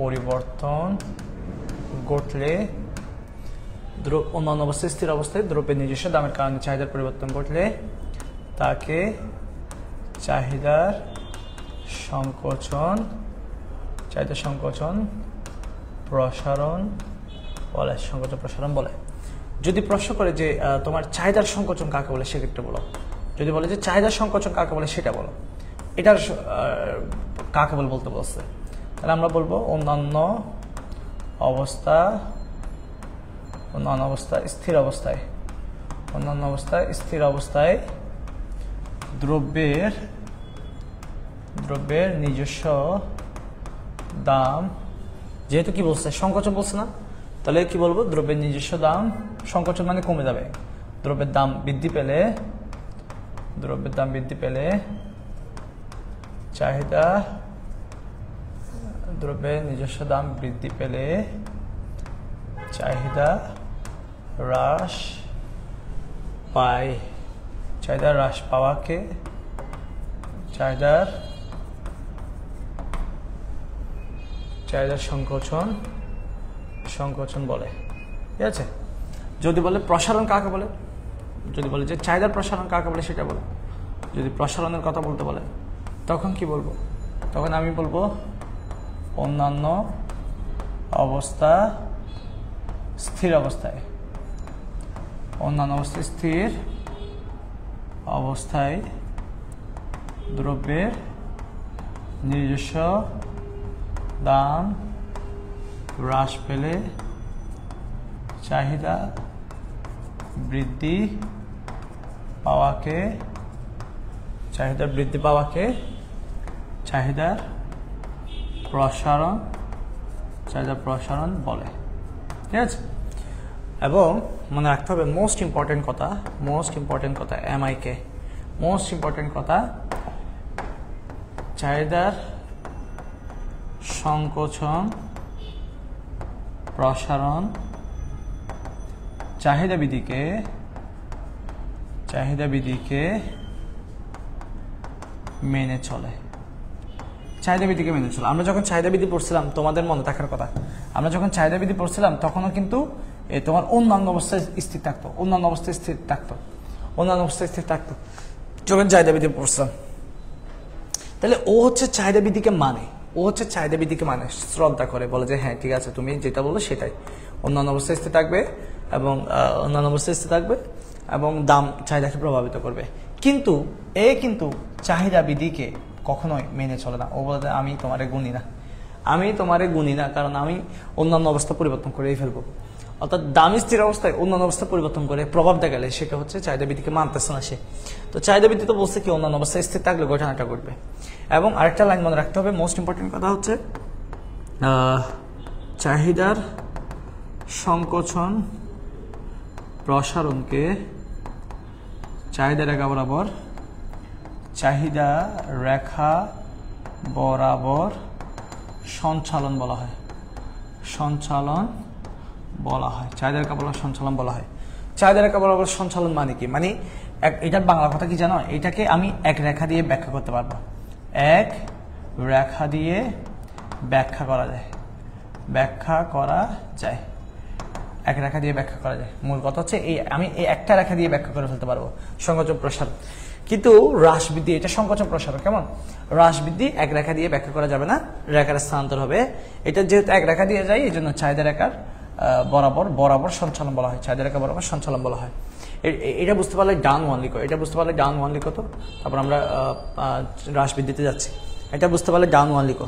পরিবর্তন ঘটলে, অন্যান্য অবস্থায় স্থির অবস্থায় দ্রব্যের নিজস্ব দামের কারণে চাহিদার পরিবর্তন ঘটলে তাকে চাহিদার সংকোচন প্রসারণ বলে। সংকোচন প্রসারণ বলে। যদি প্রশ্ন করে যে তোমার চাহিদার সংকোচন কাকে বলে, সেক্ষেত্রে বলো। যদি বলে যে চাহিদার সংকোচন কাকে বলে, সেটা বলো। এটার কাকে বলে বলতে বলছে, তাহলে আমরা বলবো অন্যান্য অবস্থা স্থির অবস্থায়। অন্যান্য অবস্থায় স্থির অবস্থায় দ্রব্যের নিজস্ব দাম, যেহেতু কি বলছে সংকোচন বলছে না, তাহলে কি বলবো দ্রব্যের নিজস্ব দাম। সংকোচন মানে কমে যাবে। দ্রব্যের দাম বৃদ্ধি পেলে চাহিদা, দ্রব্যের নিজস্ব দাম বৃদ্ধি পেলে চাহিদা হ্রাস পায়। চাহিদা হ্রাস পাওয়াকে চাহিদার সংকোচন বলে। ঠিক আছে। যদি বলে প্রসারণ কাকে বলে, যদি বলে যে চাহিদার প্রসারণ কাকে বলে সেটা বলে। যদি প্রসারণের কথা বলতে বলে তখন কি বলবো? তখন আমি বলবো অন্যান্য অবস্থা স্থির অবস্থায়। অন্যান্য অবস্থায় স্থির অবস্থায় দ্রব্যের নিজস্ব দাম হ্রাস পেলে চাহিদা বৃদ্ধি পাওয়াকে চাহিদার প্রসারণ বলে। ঠিক আছে। এবং মনে রাখতে হবে মোস্ট ইম্পর্টেন্ট কথা MIK, মোস্ট ইম্পর্টেন্ট কথা, চাহিদার সংকোচন প্রসারণ চাহিদা বিধিকে মেনে চলে। আমরা যখন চাহিদা বিধি পড়ছিলাম, তোমাদের মনে থাকার কথা, আমরা যখন চাহিদা বিধি পড়ছিলাম তখনও কিন্তু তোমার অন্যান্য অবস্থায় স্থির থাকতো, যখন চাহিদা বিধি পড়ছিলাম। তাহলে ও হচ্ছে চাহিদা বিধিকে মানে, শ্রদ্ধা করে, বলে যে হ্যাঁ ঠিক আছে তুমি যেটা বললো সেটাই। অন্যান্য অবস্থায় স্থির থাকবে এবং দাম চাহিদাকে প্রভাবিত করবে। কিন্তু চাহিদা বিধিকে কখনোই মেনে চলে না। ও বলে আমি তোমারে গুনি না, কারণ আমি অন্যান্য অবস্থা পরিবর্তন করেই ফেলবো। অর্থাৎ দামি স্থির অবস্থায় অন্যান্য অবস্থা পরিবর্তন করে প্রভাব দেখালে সেটা হচ্ছে চাহিদা বিধিকে মানতেছে না সে। তো চাহিদা বিধি তো বলছে কি অন্যান্য অবস্থায় স্থির থাকলে ঘটনাটা ঘটবে। এবং আরেকটা লাইন মনে রাখতে হবে, মোস্ট ইম্পর্টেন্ট কথা হচ্ছে চাহিদার সংকোচন প্রসারণকে চাহিদা রেখা বরাবর সঞ্চালন বলা হয়। চাহিদা রেখা বরাবর সঞ্চালন বলা হয়। চাহিদা রেখা বরাবর সঞ্চালন মানে কি? মানে এটার বাংলা কথা কি জানো? এটাকে আমি এক রেখা দিয়ে ব্যাখ্যা করতে পারবো। এক রেখা দিয়ে ব্যাখ্যা করা যায়। মূল কথা হচ্ছে আমি এই একটা রেখা দিয়ে ব্যাখ্যা করে ফেলতে পারবো সংকোচন প্রসার। কিন্তু হ্রাস বৃদ্ধি এটা সংকোচন প্রসার। কেমন? হ্রাস বৃদ্ধি এক রেখা দিয়ে ব্যাখ্যা করা যাবে না, রেখার স্থানান্তর হবে। এটা যেহেতু এক রেখা দিয়ে যায়, এই জন্য চাহিদা রেখার বরাবর সঞ্চালন বলা হয়। চাহিদা রেখা বরাবর সঞ্চালন বলা হয়। এটা বুঝতে পারলে ডান ওয়ান লিখো। তো তারপর আমরা হ্রাস বৃদ্ধিতে যাচ্ছি। এটা বুঝতে পারলে ডাউন ওয়ান লিখো।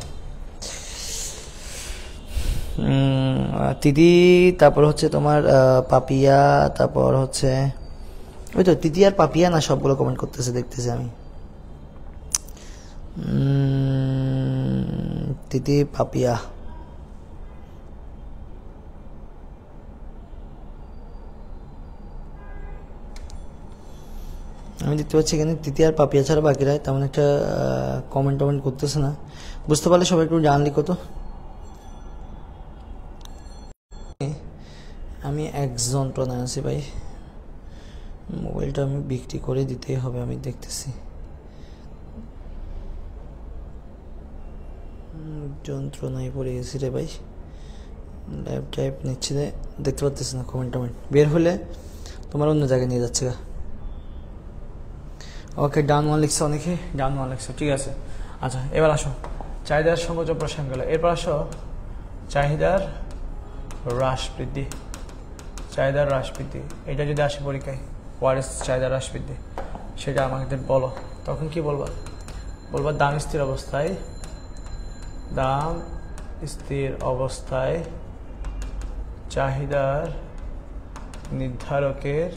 তিতি, তারপর হচ্ছে তোমার পাপিয়া, তারপর হচ্ছে ওই তো তিতি আর পাপিয়া না, সবগুলো কমেন্ট করতেছে দেখতেছি আমি। তিতি পাপিয়া, আমি দেখতে পাচ্ছি এখানে তিতি আর পাপিয়া ছাড়া বাকিরা তেমন একটা কমেন্ট করতেছে না। বুঝতে পারলে সবাই একটু জানলি কত। আমি এক যন্ত্রণায় আছি ভাই, মোবাইলটা আমি বিক্রি করে দিতেই হবে, আমি দেখতেছি যন্ত্রণায় পড়ে গেছি রে ভাই। ল্যাপটপ নিচ্ছে রে, দেখতে পাচ্ছিস না কমেন্ট বের হলে তোমার অন্য জায়গায় নিয়ে যাচ্ছে গা। ওকে, ডান ওয়ান লিখছে, অনেকে ডান ওয়ান লিখছে, ঠিক আছে। আচ্ছা এবার আসো চাহিদার সংকোচন প্রসারণ গেল, এরপর আসো চাহিদার হ্রাস বৃদ্ধি। চাহিদার হ্রাস বৃদ্ধি, এটা যদি আসে পরীক্ষায় হোয়াট ইজ চাহিদার হ্রাস বৃদ্ধি, সেটা আমাদের বলো। তখন কি বলবা? বলবা দাম স্থির অবস্থায়, দাম স্থির অবস্থায় চাহিদার নির্ধারকের,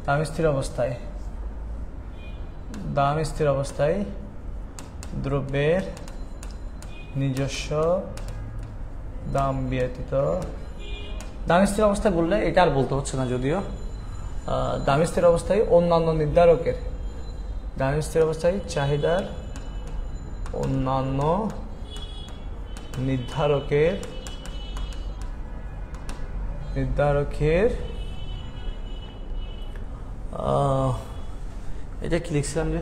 দাম স্থির অবস্থায়, দাম স্থির অবস্থায় দ্রব্যের নিজস্ব দাম ব্যতীত, দাম স্থির অবস্থায় বললে এটা আর বলতে হচ্ছে না যদিও, দাম স্থির অবস্থায় অন্যান্য নির্ধারকের, দাম স্থির অবস্থায় চাহিদার অন্যান্য নির্ধারকের এটা কি লিখছিলাম যে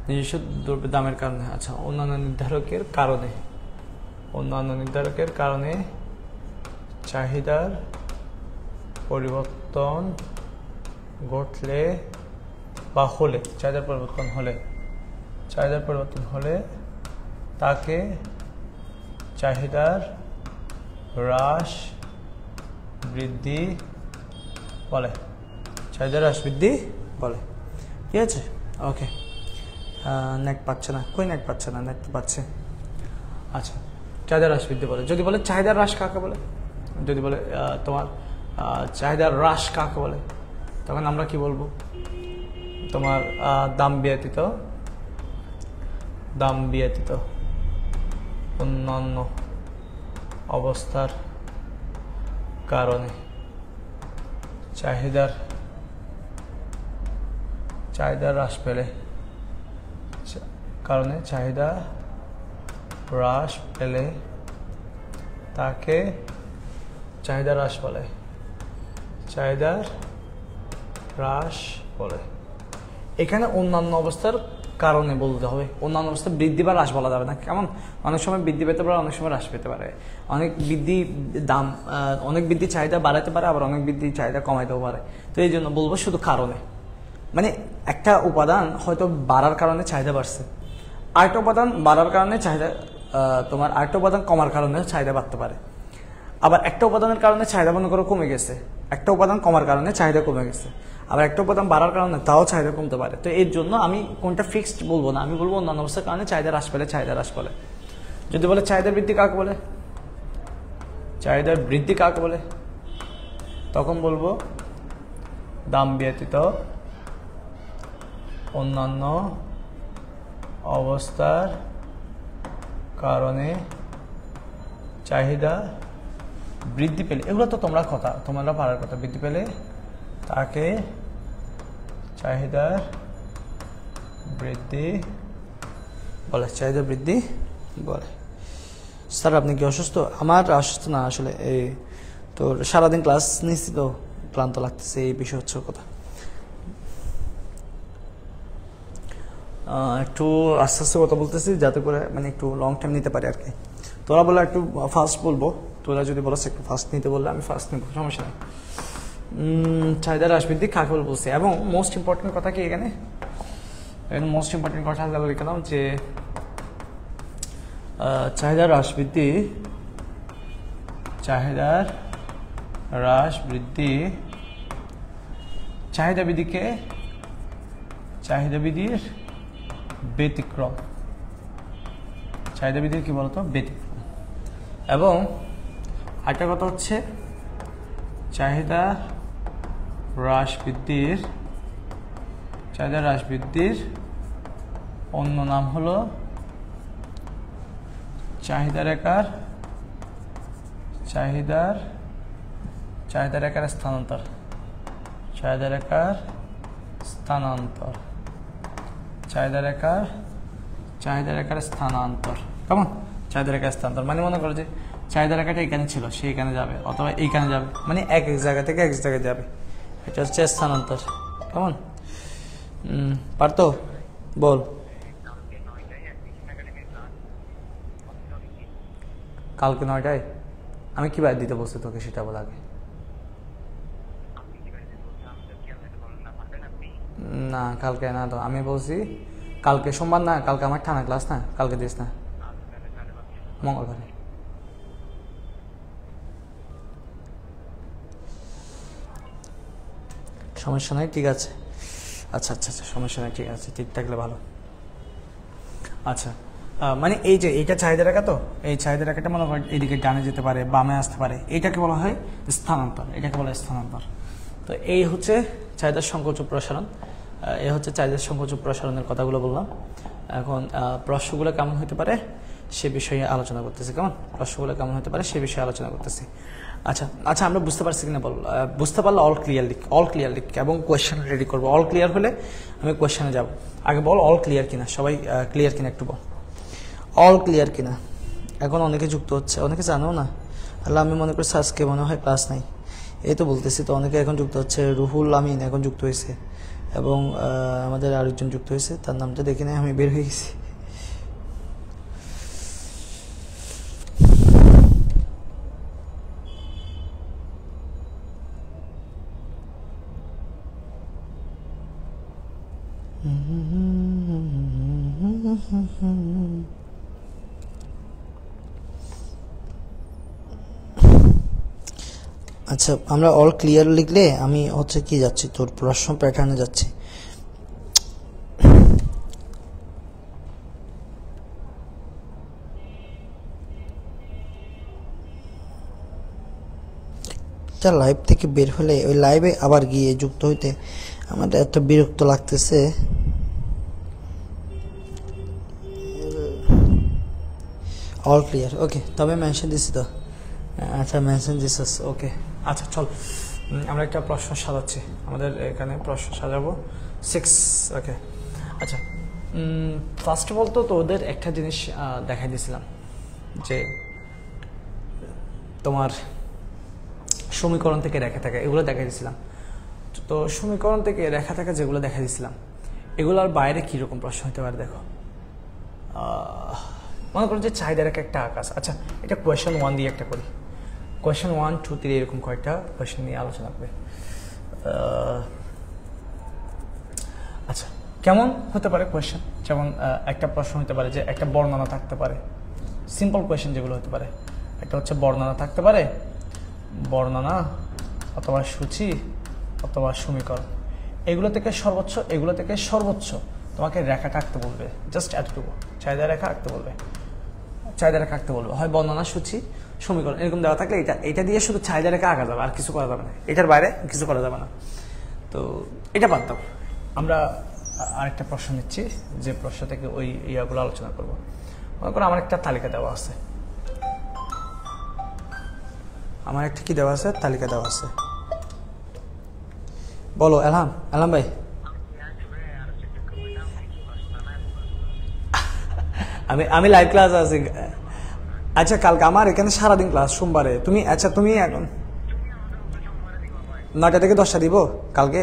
নিজস্ব দ্রব্যের দামের কারণে, আচ্ছা অন্যান্য নির্ধারকের কারণে, অন্যান্য নির্ধারকের কারণে চাহিদার পরিবর্তন ঘটলে বা হলে, চাহিদার পরিবর্তন হলে, চাহিদার পরিবর্তন হলে তাকে চাহিদার হ্রাস বৃদ্ধি বলে, চাহিদার হ্রাস বৃদ্ধি বলে, ঠিক আছে। ওকে, নেট পাচ্ছে না, কই নেট পাচ্ছে না, নেট পাচ্ছে। আচ্ছা চাহিদার হ্রাস বৃদ্ধি বলে। যদি বলে চাহিদার হ্রাস কাকে বলে, যদি বলে তোমার চাহিদার হ্রাস কাকে বলে, তখন আমরা কি বলবো? তোমার দাম ব্যতীত, দাম ব্যতীত অন্যান্য অবস্থার কারণে চাহিদার হ্রাস পেলে, কারণে চাহিদা হ্রাস পেলে তাকে চাহিদা হ্রাস বলে, চাহিদার হ্রাস বলে। এখানে অন্যান্য অবস্থার কারণে বলতে হবে, অন্যান্য অবস্থা বৃদ্ধি বা হ্রাস বলা যাবে না। কেমন, অনেক সময় বৃদ্ধি পেতে পারে, অনেক সময় হ্রাস পেতে পারে, অনেক বৃদ্ধি দাম, অনেক বৃদ্ধি চাহিদা বাড়াতে পারে, আবার অনেক বৃদ্ধি চাহিদা কমাইতেও পারে। তো এই জন্য বলবো শুধু কারণে, মানে একটা উপাদান হয়তো বাড়ার কারণে চাহিদা বাড়ছে, আরেকটা উপাদান বাড়ার কারণে চাহিদা, তোমার আরেকটা উপাদান কমার কারণে চাহিদা বাড়তে পারে, আবার একটা উপাদানের কারণে চাহিদা মনে করো কমে গেছে, একটা উপাদান কমার কারণে চাহিদা কমে গেছে, আবার একটা উপাদান বাড়ার কারণে তাও চাহিদা কমতে পারে। তো এর জন্য আমি কোনটা ফিক্সড বলবো না, আমি বলবো অন্যান্য অবস্থার কারণে চাহিদা হ্রাস পেলে চাহিদা হ্রাস বলে। যদি বলে চাহিদার বৃদ্ধি কাকে বলে, চাহিদার বৃদ্ধি কাকে বলে, তখন বলবো দাম ব্যতীত অন্যান্য অবস্থার কারণে চাহিদা বৃদ্ধি পেলে, এগুলো তো তোমরা পারার কথা, বৃদ্ধি পেলে তাকে চাহিদার বৃদ্ধি বলে, চাহিদা বৃদ্ধি বলে। স্যার আপনি কি অসুস্থ? আমার অসুস্থ না আসলে, এই তো সারাদিন ক্লাস নিচ্ছি তো ক্লান্ত লাগতেছে, এই বিষয় হচ্ছে কথা। একটু আস্তে আস্তে কথা বলতেছি যাতে করে মানে একটু লং টাইম নিতে পারি আর কি। তোরা বলে একটু ফাস্ট বলবো, তোরা যদি বলো একটু ফাস্ট নিতে বললে আমি ফাস্ট নিব, সমস্যা নেই। চাহিদার হ্রাস বৃদ্ধি কাকে বলে বলছি, এবং মোস্ট ইম্পর্টেন্ট কথা কি এখানে, মোস্ট ইম্পর্টেন্ট কথা লিখলাম যে চাহিদার হ্রাস বৃদ্ধি, চাহিদার হ্রাস বৃদ্ধি চাহিদা বৃদ্ধিকে, চাহিদা বৃদ্ধির ব্যতিক্রম, চাহিদা বৃদ্ধির কি বলতো ব্যতিক্রম, এবং আরেকটা কথা হচ্ছে চাহিদা হ্রাস বৃদ্ধির অন্য নাম হলো চাহিদা রেখার স্থানান্তর। চাহিদা রেখার স্থানান্তর কেমন? চাহিদা রেখার স্থানান্তর মানে মনে করো যে চাহিদা রেখাটা এখানে ছিল, সে এখানে যাবে অথবা এইখানে যাবে, মানে এক জায়গা থেকে এক জায়গায় যাবে, এটা হচ্ছে স্থানান্তর। কেমন? পারতো? বল। কালকে 9টায়? আমি কি বাইরে দিতে বলছি তোকে সেটা বল আগে। না কালকে না তো, আমি বলছি কালকে সোমবার না, কালকে আমার টানা ক্লাস না, কালকে দিস না, মঙ্গলবারে। সমস্যা নাই, ঠিক আছে। আচ্ছা আচ্ছা আচ্ছা, সমস্যা নাই, ঠিক আছে, ঠিক থাকলে ভালো। আচ্ছা মানে এই যে এইটা চাহিদা রেখা, তো এই চাহিদা রেখাটা মনে করেন এইদিকে ডানে যেতে পারে, বামে আসতে পারে, এইটাকে বলা হয় স্থানান্তর, এটাকে বলা হয় স্থানান্তর। তো এই হচ্ছে চাহিদার সংকোচ প্রসারণ, এই হচ্ছে চাহিদার সংকোচ প্রসারণের কথাগুলো বললাম। এখন প্রশ্নগুলো কেমন হতে পারে সে বিষয়ে আলোচনা করতেছি। কেমন প্রশ্নগুলো কেমন হতে পারে সে বিষয়ে আলোচনা করতেছি। আচ্ছা আচ্ছা, আমরা বুঝতে পারছি কিনা বল? বুঝতে পারলে অল ক্লিয়ার লিখ এবং কোয়েশ্চেন রেডি করবো। অল ক্লিয়ার হলে আমি কোয়েশ্চেনে যাব। আগে বল অল ক্লিয়ার কিনা, সবাই ক্লিয়ার কিনা একটু বল, অল ক্লিয়ার কিনা। এখন অনেকে যুক্ত হচ্ছে, অনেকে জানেও না। তাহলে আমি মনে করছি আজকে মনে হয় ক্লাস নাই, এই তো বলতেছি তো। অনেকে এখন যুক্ত হচ্ছে, রুহুল আমিন এখন যুক্ত হয়েছে এবং আমাদের আরেকজন যুক্ত হয়েছে, তার নামটা দেখে নেই, আমি বের হয়ে গেছি। আচ্ছা, আমরা অল ক্লিয়ার লিখলে আমি হচ্ছে কি যাচ্ছি, তোর প্রশ্ন প্যাটার্নে যাচ্ছি। লাইভ থেকে বের হলে ওই লাইভে আবার গিয়ে যুক্ত হইতে আমাদের এত বিরক্ত লাগতেছে। অল ক্লিয়ার, ওকে। তবে মেনশন দিছি তো, আচ্ছা মেনশন দিছিস, ওকে। আচ্ছা চল, আমরা একটা প্রশ্ন সাজাচ্ছি, আমাদের এখানে প্রশ্ন সাজাবো 6, ওকে। আচ্ছা, ফার্স্ট অফ অল তো তোদের একটা জিনিস দেখাই দিয়েছিলাম যে তোমার সমীকরণ থেকে রেখা থাকা, এগুলো দেখা দিয়েছিলাম। তো সমীকরণ থেকে রেখা থাকা যেগুলো দেখা দিয়েছিলাম, এগুলোর বাইরে কীরকম প্রশ্ন হতে পারে দেখো। মনে করো যে চাহিদা রেখা একটা আকাশ। আচ্ছা, এটা কোয়েশ্চেন 1 দিয়ে একটা করি। কোয়েশ্চেন 1, 2, 3 এরকম কয়েকটা কোয়েশ্চেন নিয়ে আলোচনা করবে। আচ্ছা, কেমন হতে পারে কোয়েশ্চেন? যেমন একটা প্রশ্ন হতে পারে যে একটা বর্ণনা থাকতে পারে, সিম্পল কোয়েশ্চেন যেগুলো হতে পারে, একটা হচ্ছে বর্ণনা থাকতে পারে, বর্ণনা অথবা সূচি অথবা সমীকরণ। এগুলো থেকে সর্বোচ্চ তোমাকে রেখাটা আঁকতে বলবে, জাস্ট এতটুকু, চাহিদা রেখা আঁকতে বলবে, হয় বর্ণনা, সূচি, সমীকরণ এরকম দেওয়া থাকলে এটা দিয়ে শুধু চাহিদা রেখা আঁকা যাবে, আর কিছু করা যাবে না, এটার বাইরে কিছু করা যাবে না। তো এটা বাদ দাও, আমরা আরেকটা প্রশ্ন নিচ্ছি, যে প্রশ্ন থেকে ওই ইয়াগুলো আলোচনা করবো। মনে করো আমার একটা তালিকা দেওয়া আছে, তালিকা দেওয়া আছে। বলো এলহাম ভাই। আমি লাইভ ক্লাস আছি। আচ্ছা, কালকে আমার এখানে সারাদিন ক্লাস, সোমবারে। তুমি এখন 9টা থেকে 10টা দিব কালকে।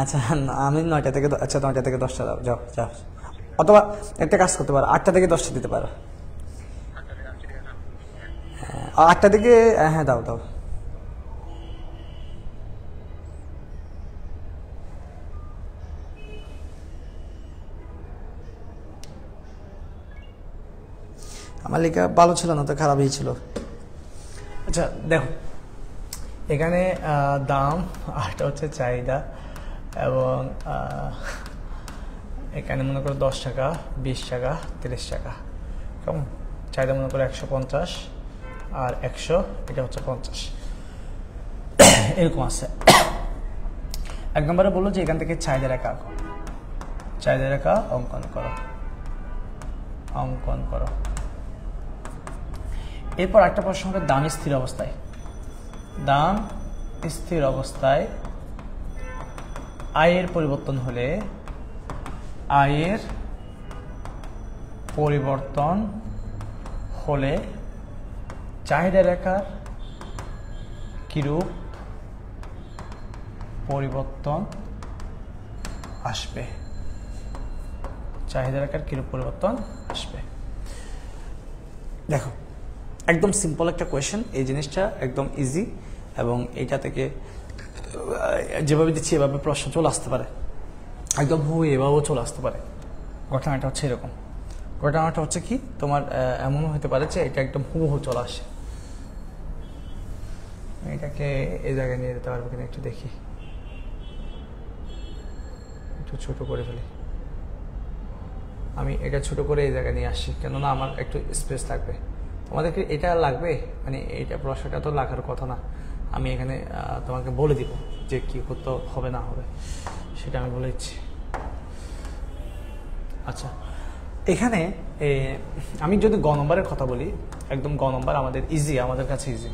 আচ্ছা, আমি 9টা থেকে 10টা যাও। অথবা একটা কাজ করতে পারো, 8টা থেকে 10টা দিতে পারো। 8টা থেকে, হ্যাঁ দাও। আমার লেখা ভালো ছিল না তো, খারাপই ছিল। আচ্ছা দেখো, এখানে দাম, আরটা হচ্ছে চাহিদা, এবং এখানে মনে করো 10 টাকা, 20 টাকা, 30 টাকা, কেমন? চাহিদা মনে করো 150 আর 100, এটা হচ্ছে 50, এরকম আছে। 1 নম্বরে বললো যে এখান থেকে চাহিদা রেখা আঁকো, চাহিদা রেখা অঙ্কন করো, অঙ্কন করো। এরপর একটা প্রশ্ন হবে দাম স্থির অবস্থায়। দাম স্থির অবস্থায় আয়ের পরিবর্তন হলে, আয়ের পরিবর্তন হলে চাহিদা রেখার কিরূপ পরিবর্তন আসবে, চাহিদা রেখার কিরূপ পরিবর্তন আসবে। দেখো একদম সিম্পল একটা কোয়েশ্চেন, এই জিনিসটা একদম ইজি, এবং এইটা থেকে যেভাবে দিচ্ছি এভাবে প্রশ্ন চলে আসতে পারে, একদম এভাবেও চলে আসতে পারে। ঘটনাটা হচ্ছে এরকম, ঘটনাটা হচ্ছে কি তোমার এমনও হতে পারে যে এটা একদম হুবহু চলে আসে। এটাকে এই জায়গায় নিয়ে যেতে পারবো কিনা একটু দেখি, একটু ছোট করে ফেলি। আমি এটা ছোট করে এই জায়গায় নিয়ে আসছি, কেননা আমার একটু স্পেস লাগবে। তোমাদেরকে এটা লাগবে, মানে এইটা প্রশ্নটা তো লাগার কথা না, আমি এখানে তোমাকে বলে দিব যে কি করতে হবে না হবে, সেটা আমি বলে দিচ্ছি। আচ্ছা, এখানে আমি যদি গ নম্বরের কথা বলি, একদম গ নম্বর আমাদের ইজি, আমাদের কাছে ইজি,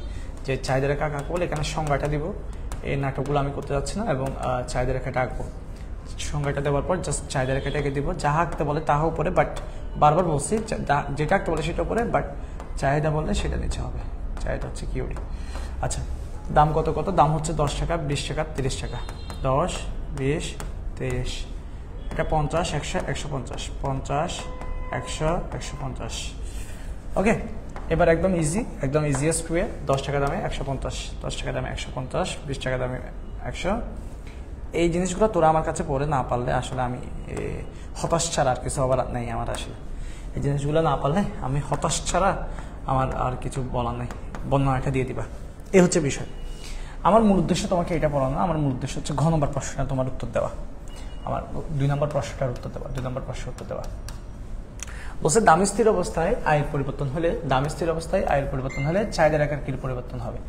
যে চাহিদা রেখা আঁকবো বলে এখানে সংজ্ঞাটা দিব। এই নাটকগুলো আমি করতে যাচ্ছি না, এবং চাহিদা রেখাটা আঁকবো। সংজ্ঞাটা দেওয়ার পর জাস্ট চাহিদা রেখাটাকে দিব, যাহা আঁকতে বলে তাহা উপরে, বাট বারবার বলছি যেটা আঁকতে বলে সেটা উপরে, বাট চাহিদা বললে সেটা নিচে হবে। চাহিদা হচ্ছে কিউডি। আচ্ছা, দাম কত কত? দাম হচ্ছে 10 টাকা, 20 টাকা, 30 টাকা। 10, 20, 30, এটা 50, 100, 150, 50, 100, 150। ওকে, এবার একদম ইজি, একদম ইজিয়েস্ট ওয়ে। 10 টাকা দামে 150, 10 টাকা দামে 150, 20 টাকা দামে 100। এই জিনিসগুলো তোরা আমার কাছে পড়ে না পারলে আসলে আমি হতাশ ছাড়া আর কিছু হবার নেই আমার। আসলে এই জিনিসগুলো না পারলে আমি হতাশ ছাড়া আমার আর কিছু বলার নেই, বর্ণনাটা দিয়ে দিবা, এই হচ্ছে বিষয়। আমার মূল উদ্দেশ্য তোমাকে এটা পড়ানো, আমার মূল উদ্দেশ্য হচ্ছে ঘ নম্বর প্রশ্নটা তোমার উত্তর দেওয়া, আমার 2 নম্বর প্রশ্নটার উত্তর দেওয়া, 2 নম্বর প্রশ্নের উত্তর দেওয়া। বলছে দাম স্থির অবস্থায় আয়ের পরিবর্তন হলে, দাম স্থির অবস্থায় আয়ের পরিবর্তন হলে চাহিদা রেখার কি পরিবর্তন হবে?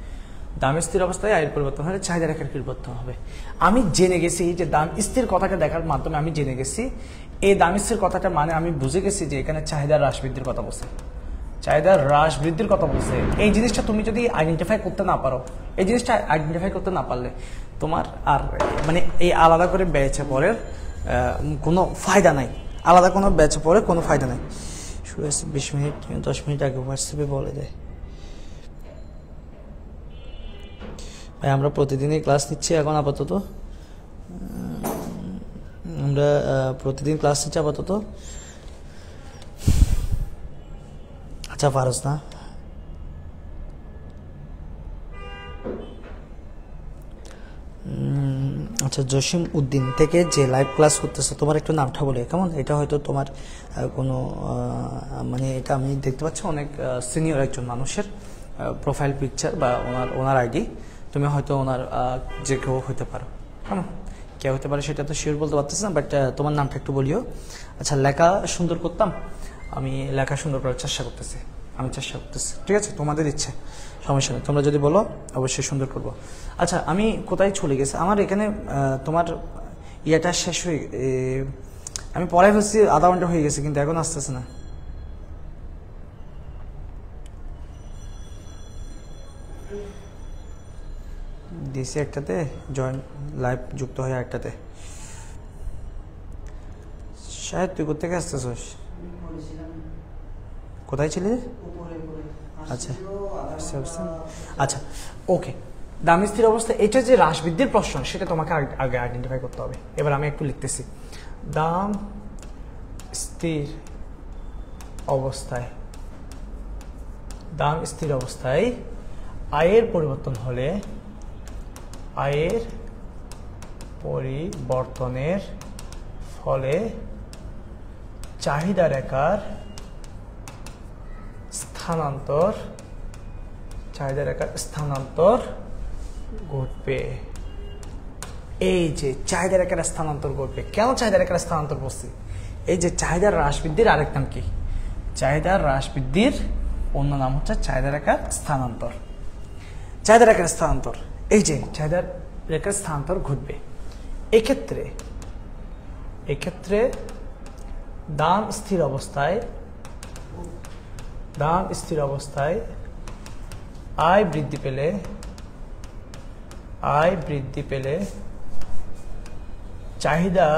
দাম স্থির অবস্থায় আয়ের পরিবর্তন হলে চাহিদা রেখার কি পরিবর্তন হবে? আমি জেনে গেছি যে দাম স্থির কথাটা দেখার মাধ্যমে আমি জেনে গেছি, এই দাম স্থির কথাটা মানে আমি বুঝে গেছি যে এখানে চাহিদার হ্রাস বৃদ্ধির কথা বলছে, চাহিদার হ্রাস বৃদ্ধির কথা বলছে। এই জিনিসটা তুমি যদি আইডেন্টিফাই করতে না পারো, এই জিনিসটা আইডেন্টিফাই করতে না পারলে তোমার আর মানে এই আলাদা করে বেচে পরের কোনো ফায়দা নাই, আলাদা কোনো বেচে পরে কোনো ফায়দা নাই। শুরু হয়েছে 20 মিনিট, 10 মিনিট আগে হোয়াটসঅ্যাপে বলে দেয়। ভাই আমরা প্রতিদিনই ক্লাস নিচ্ছি এখন আপাতত, আমরা প্রতিদিন ক্লাস নিচ্ছি আপাতত। আচ্ছা ফারজ না, আচ্ছা জসিম উদ্দিন থেকে যে লাইভ ক্লাস করতেছে, তোমার একটু নামটা বলে কেমন? এটা হয়তো তোমার কোনো মানে এটা আমি দেখতে পাচ্ছি অনেক সিনিয়র একজন মানুষের প্রোফাইল পিকচার বা ওনার আইডি, তুমি হয়তো ওনার যে কেউ হতে পারো, কেমন? কে হতে পারে সেটা তো শিওর বলতে পারতেছি না, বাট তোমার নামটা একটু বলিও। আচ্ছা, লেখা সুন্দর করতাম, আমি লেখা সুন্দর করার চেষ্টা করতেছি, আমি চেষ্টা করতেছি, ঠিক আছে? তোমাদের ইচ্ছে, সমস্যা নেই, তোমরা যদি বলো অবশ্যই সুন্দর করবো। আচ্ছা, আমি কোথায় চলে গেছি? আমার এখানে তোমার ইয়েটা শেষ হয়ে, আমি পড়াই ফেলছি, আধা ঘন্টা হয়ে গেছে কিন্তু এখন আসতেছে না। দিয়েছি একটাতে, জয়েন লাইভ যুক্ত হয়ে একটাতে। শায়দ তুই কোথেকে আসতেছিস? কোথায় ছিলে? আচ্ছা আচ্ছা, ওকে। দাম স্থির অবস্থা, এটা যে হ্রাস বৃদ্ধির প্রশ্ন সেটা তোমাকে আগে আইডেন্টিফাই করতে হবে। এবার আমি একটু লিখতেছি, দাম স্থির অবস্থায়, দাম স্থির অবস্থায় আয়ের পরিবর্তন হলে, আয়ের পরিবর্তনের ফলে চাহিদা রেখার স্থানান্তর, চাহিদা রেখার স্থানান্তর ঘটবে। এই যে চাহিদা রেখার স্থানান্তর ঘটবে, কেন চাহিদা রেখার স্থানান্তর করছি? এই যে চাহিদার হ্রাস বৃদ্ধির আরেক নাম কি? চাহিদার হ্রাস বৃদ্ধির অন্য নাম হচ্ছে চাহিদা রেখার স্থানান্তর। চাহিদা রেখার স্থানান্তর, এই যে চাহিদা রেখার স্থানান্তর ঘটবে। এক্ষেত্রে দাম স্থির অবস্থায় আয় বৃদ্ধি পেলে চাহিদা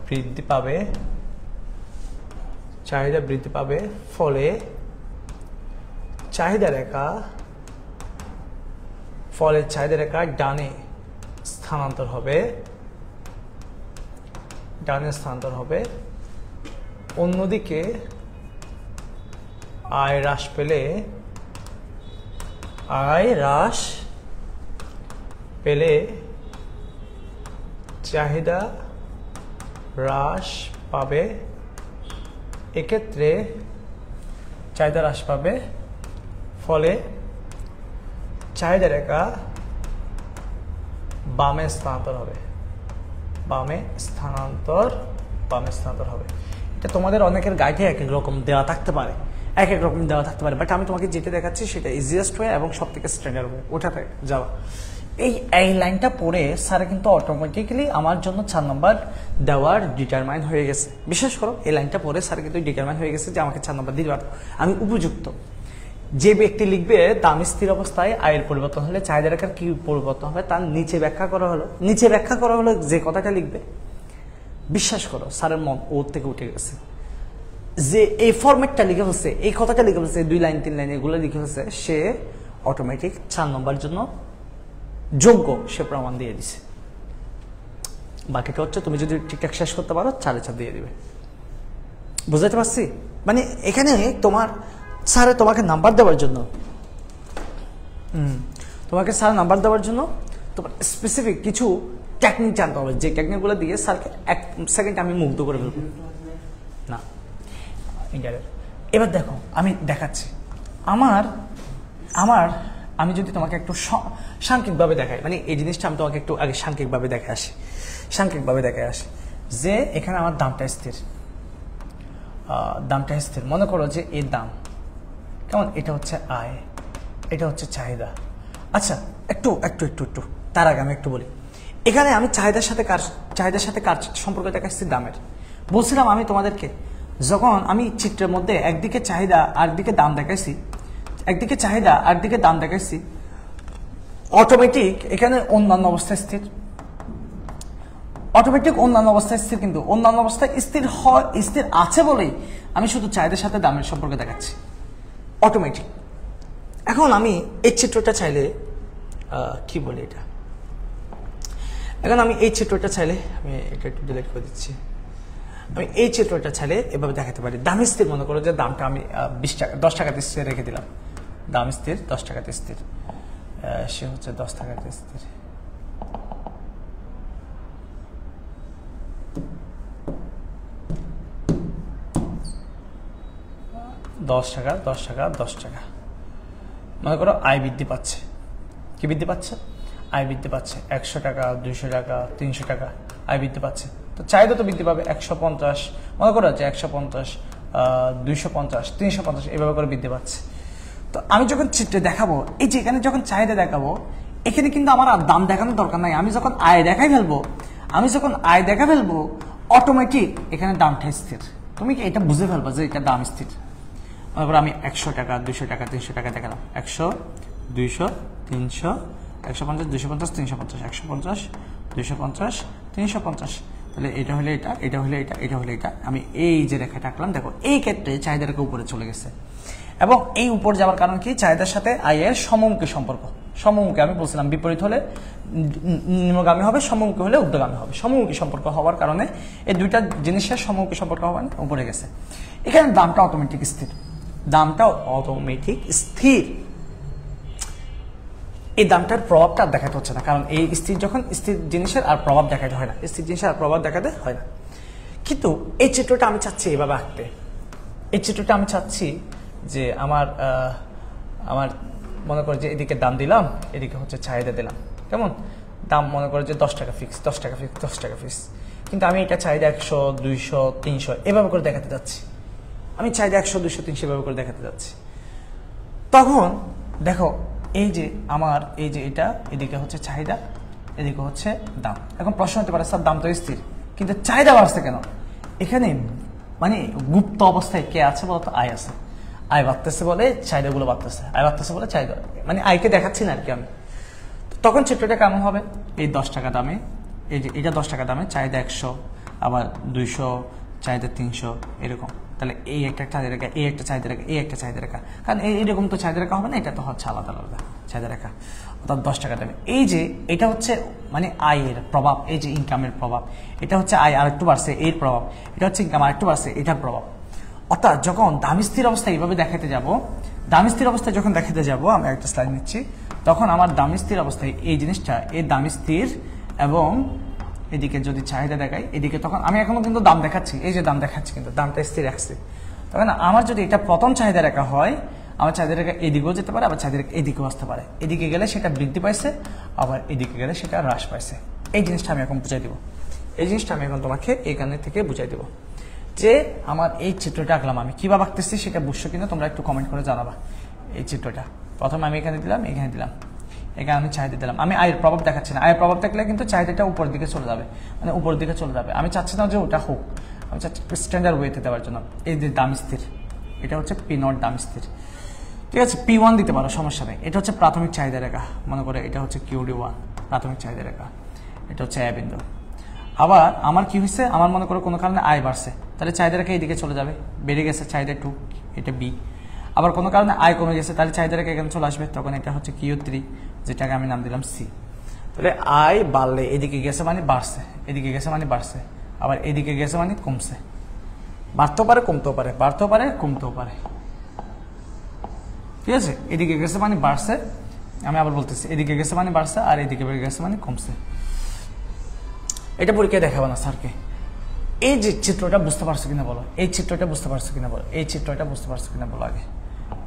বৃদ্ধি পাবে, ফলে চাহিদা রেখা ডানে স্থানান্তর হবে। অন্যদিকে আয় হ্রাস পেলে চাহিদা হ্রাস পাবে। এক্ষেত্রে চাহিদা হ্রাস পাবে, ফলে চাহিদা রেখা বামে স্থানান্তর হবে। এটা তোমাদের অনেকের গাইডে এক এক রকম দেওয়া থাকতে পারে, বাট আমি তোমাকে যেটা দেখাচ্ছি সেটা ইজিয়েস্ট ওয়ে এবং সব থেকে স্ট্যান্ডার্ড ওয়ে, ওটাতে যাওয়া। এই লাইনটা পড়ে স্যার কিন্তু অটোমেটিক্যালি আমার জন্য 4 নম্বর দেওয়ার ডিটারমাইন হয়ে গেছে। বিশ্বাস করো, এই লাইনটা পড়ে স্যার কিন্তু ডিটারমাইন হয়ে গেছে যে আমাকে 4 নম্বর দিতে পারবো, আমি উপযুক্ত। যে ব্যক্তি লিখবে দাম স্থির অবস্থায় আয়ের পরিবর্তন হলে চাহিদা রেখার কি পরিবর্তন হবে তার নিচে ব্যাখ্যা করা হলো যে কথাটা লিখবে, বিশ্বাস করো স্যারের মন ওর থেকে উঠে গেছে। যে এই ফরম্যাটটা লিখে হচ্ছে, এই কথাটা লিখে হচ্ছে, 2 লাইন 3 লাইন এগুলো লিখে হচ্ছে, সে অটোমেটিক 4 নম্বর জন্য যোগ্য, সে প্রমাণ দিয়ে দিছে। বাকিটা হচ্ছে তুমি যদি ঠিকঠাক শেষ করতে পারো 4 দিয়ে দিবে। বুঝাতে পারছি? মানে এখানে তোমাকে নাম্বার দেওয়ার জন্য, তোমার স্পেসিফিক কিছু টেকনিক জানতে হবে, যে টেকনিকগুলো দিয়ে স্যারকে 1 সেকেন্ড আমি মুগ্ধ করে ফেলবো না। এবার দেখো আমি দেখাচ্ছি, আমি যদি তোমাকে একটু সাংখ্যিকভাবে দেখাই, মানে এই জিনিসটা আমি তোমাকে একটু আগে সাংখ্যিকভাবে দেখে আসি যে এখানে আমার দামটা স্থির। মনে করো যে এর দাম কেমন, এটা হচ্ছে আয়, এটা হচ্ছে চাহিদা। আচ্ছা একটু তার আগে আমি একটু বলি, এখানে আমি চাহিদার সাথে কার সম্পর্ক দেখাচ্ছি? দামের। বলছিলাম আমি তোমাদেরকে, যখন আমি চিত্রের মধ্যে একদিকে চাহিদা আর দিকে দাম দেখাইছি, অটোমেটিক এখানে অন্যান্য অবস্থায় স্থির, কিন্তু অন্যান্য অবস্থায় স্থির আছে বলেই আমি শুধু চাহিদার সাথে দামের সম্পর্ক দেখাচ্ছি অটোমেটিক। এখন আমি এই চিত্রটা চাইলে কি বলি, আমি এই চিত্রটা চাইলে, আমি এটা একটু ডিলিট করে দিচ্ছি, আমি এই চিত্রটা চাইলে এভাবে দেখাতে পারি। দাম স্থির, মনে করো যে দামটা আমি 20 টাকা 10 টাকাতে স্থির রেখে দিলাম, দাম স্থির 10 টাকাতে স্থির, সে হচ্ছে 10 টাকাতে স্থির। দশ টাকা মনে করো আয় বৃদ্ধি পাচ্ছে। কি বৃদ্ধি পাচ্ছে? আয় বৃদ্ধি পাচ্ছে। 100 টাকা, 200 টাকা, 300 টাকা আয় বৃদ্ধি পাচ্ছে। তো চাহিদা তো বৃদ্ধি পাবে। 150 মনে করো যে 150, 250, 350 এভাবে করে বৃদ্ধি পাচ্ছে। তো আমি যখন চিত্রে দেখাবো, এই যে এখানে যখন চাহিদা দেখাবো, এখানে কিন্তু আমার আর দাম দেখানোর দরকার নাই। আমি যখন আয় দেখা ফেলবো অটোমেটিক এখানে দামটা স্থির। তুমি কি এটা বুঝে ফেলবা যে এটা দাম স্থির। মনে করো আমি 100 টাকা, 200 টাকা, 300 টাকা দেখালাম। 100, 200, 300, 150, 250, 350, 150, 250, 350। তাহলে এটা হলে এটা, এটা হলে এটা, এটা হলে এটা। আমি এই যে রেখাটা আঁকলাম, দেখো এই ক্ষেত্রে চাহিদা রেখা উপরে চলে গেছে। এবং এই উপর যাওয়ার কারণ কি? চাহিদার সাথে আয়ের সমমুখী সম্পর্ক। সমমুখী আমি বলছিলাম, বিপরীত হলে নিম্নগামী হবে, সমমুখী হলে ঊর্ধ্বগামী হবে। সমমুখী সম্পর্ক হওয়ার কারণে এই দুইটা জিনিসের সমমুখী সম্পর্ক হওয়ার উপরে গেছে। এখানে দামটা অটোমেটিক স্থির। এই দামটার প্রভাবটা দেখাতে হচ্ছে না, কারণ এই স্থির জিনিসের আর প্রভাব দেখাতে হয় না। স্থির জিনিসের আর প্রভাব দেখাতে হয় না। কিন্তু এই চিত্রটা আমি চাচ্ছি এভাবে আঁকতে। এই চিত্রটা আমি চাচ্ছি যে আমার মনে করো যে এদিকে দাম দিলাম, এদিকে হচ্ছে চাহিদা দিলাম। কেমন? দাম মনে করো যে 10 টাকা ফিক্স, 10 টাকা ফিক্স, 10 টাকা ফিক্স। কিন্তু আমি এটা চাহিদা 100, 200, 300 এভাবে করে দেখাতে যাচ্ছি। আমি চাহিদা 100, 200, 300 এভাবে করে দেখাতে যাচ্ছি। তখন দেখো এই যে আমার এই যে এটা এদিকে হচ্ছে চাহিদা, এদিকে হচ্ছে দাম। এখন প্রশ্ন হতে পারে স্যার দাম তো স্থির কিন্তু চাহিদা বাড়ছে কেন? এখানে মানে গুপ্ত অবস্থায় কে আছে বলতো? আয় আছে। আয় বাড়তেছে বলে চাহিদাগুলো বাড়তেছে, আয় বাড়তেছে বলে চাহিদা, মানে আয়কে দেখাচ্ছি না আর কি আমি। তখন চিত্রটা কেমন হবে? এই 10 টাকা দামে, এই যে এটা 10 টাকা দামে চাহিদা 100, আবার 200, চাহিদা 300 এরকম। তাহলে এই একটা চাহিদা রেখা, এই একটা চাহিদা রেখা, এই একটা চাহিদা রেখা, কারণ এইরকম তো চাহিদা রেখা হবে না, এটা তো হচ্ছে আলাদা আলাদা চাহিদা রেখা। অর্থাৎ 10 টাকা দামে এই যে এটা হচ্ছে মানে আয়ের প্রভাব, এই যে ইনকামের প্রভাব, এটা হচ্ছে আয় আরেকটু বাড়ছে এর প্রভাব, এটা হচ্ছে ইনকাম আরেকটু বাড়ছে এটার প্রভাব। অর্থাৎ যখন দাম স্থির অবস্থায় এইভাবে দেখাতে যাব, দাম স্থির অবস্থায় যখন দেখাতে যাব, আমি একটা স্লাইড নিচ্ছি, তখন আমার দাম স্থির অবস্থায় এই জিনিসটা, এই দাম স্থির এবং এদিকে যদি চাহিদা দেখাই এদিকে, তখন আমি এখনো কিন্তু দাম দেখাচ্ছি, এই যে দাম দেখাচ্ছি কিন্তু দামটা স্থির রাখছি। তখন আমার যদি এটা প্রথম চাহিদা রেখা হয়, আমার চাহিদা রেখা এদিকেও যেতে পারে, আবার চাহিদা রেখা এদিকেও আসতে পারে। এদিকে গেলে সেটা বৃদ্ধি পাইছে, আবার এদিকে গেলে সেটা হ্রাস পাইছে। এই জিনিসটা আমি এখন বুঝাই দিব, এই জিনিসটা আমি এখন তোমাকে এখানে থেকে বুঝাই দেবো যে আমার এই চিত্রটা আঁকলাম, আমি কিভাবে আঁকতেছি সেটা বুঝছো কিনা তোমরা একটু কমেন্ট করে জানাবা। এই চিত্রটা প্রথমে আমি এখানে দিলাম, এখানে দিলাম, এখানে আমি চাহিদা দিলাম। আমি আয়ের প্রভাব দেখাচ্ছি না, আয়ের প্রভাব দেখলে কিন্তু চাহিদাটা উপরের দিকে চলে যাবে, মানে উপরের দিকে চলে যাবে। আমি চাচ্ছি না যে ওটা হোক, আমি চাচ্ছি স্ট্যান্ডার্ড ওয়েতে দেওয়ার জন্য। এই যে দাম স্থির, এটা হচ্ছে P0 দাম স্থির, ঠিক আছে। P1 দিতে পারো, সমস্যা নেই। এটা হচ্ছে প্রাথমিক চাহিদা রেখা, মনে করে এটা হচ্ছে QD1 প্রাথমিক চাহিদা রেখা, এটা হচ্ছে A বিন্দু। আবার আমার কি হয়েছে, আমার মনে করো কোনো কারণে আয় বাড়ছে, তাহলে চাহিদা রেখা এইদিকে চলে যাবে, বেড়ে গেছে চাহিদা 2, এটা B। আবার কোনো কারণে আয় কমে গেছে, তাহলে চাহিদা রেখা এখানে চলে আসবে, তখন এটা হচ্ছে Q3, যেটাকে আমি নাম দিলাম C। তাহলে আয় বাড়লে এদিকে গেছে মানে বাড়ছে, এদিকে গেছে মানে বাড়ছে, আবার এদিকে গেছে মানে কমছে। বাড়তেও পারে কমতেও পারে, বাড়তেও পারে কমতেও পারে, ঠিক আছে। এদিকে গেছে মানে বাড়ছে, আমি আবার বলতেছি এদিকে গেছে মানে বাড়ছে, আর এদিকে গেছে মানে কমছে। এটা পরীক্ষায় দেখাবো না স্যারকে। এই যে চিত্রটা বুঝতে পারছো কিনা বলো, এই চিত্রটা বুঝতে পারছো কিনা বলো, এই চিত্রটা বুঝতে পারছো কিনা বলো, আগে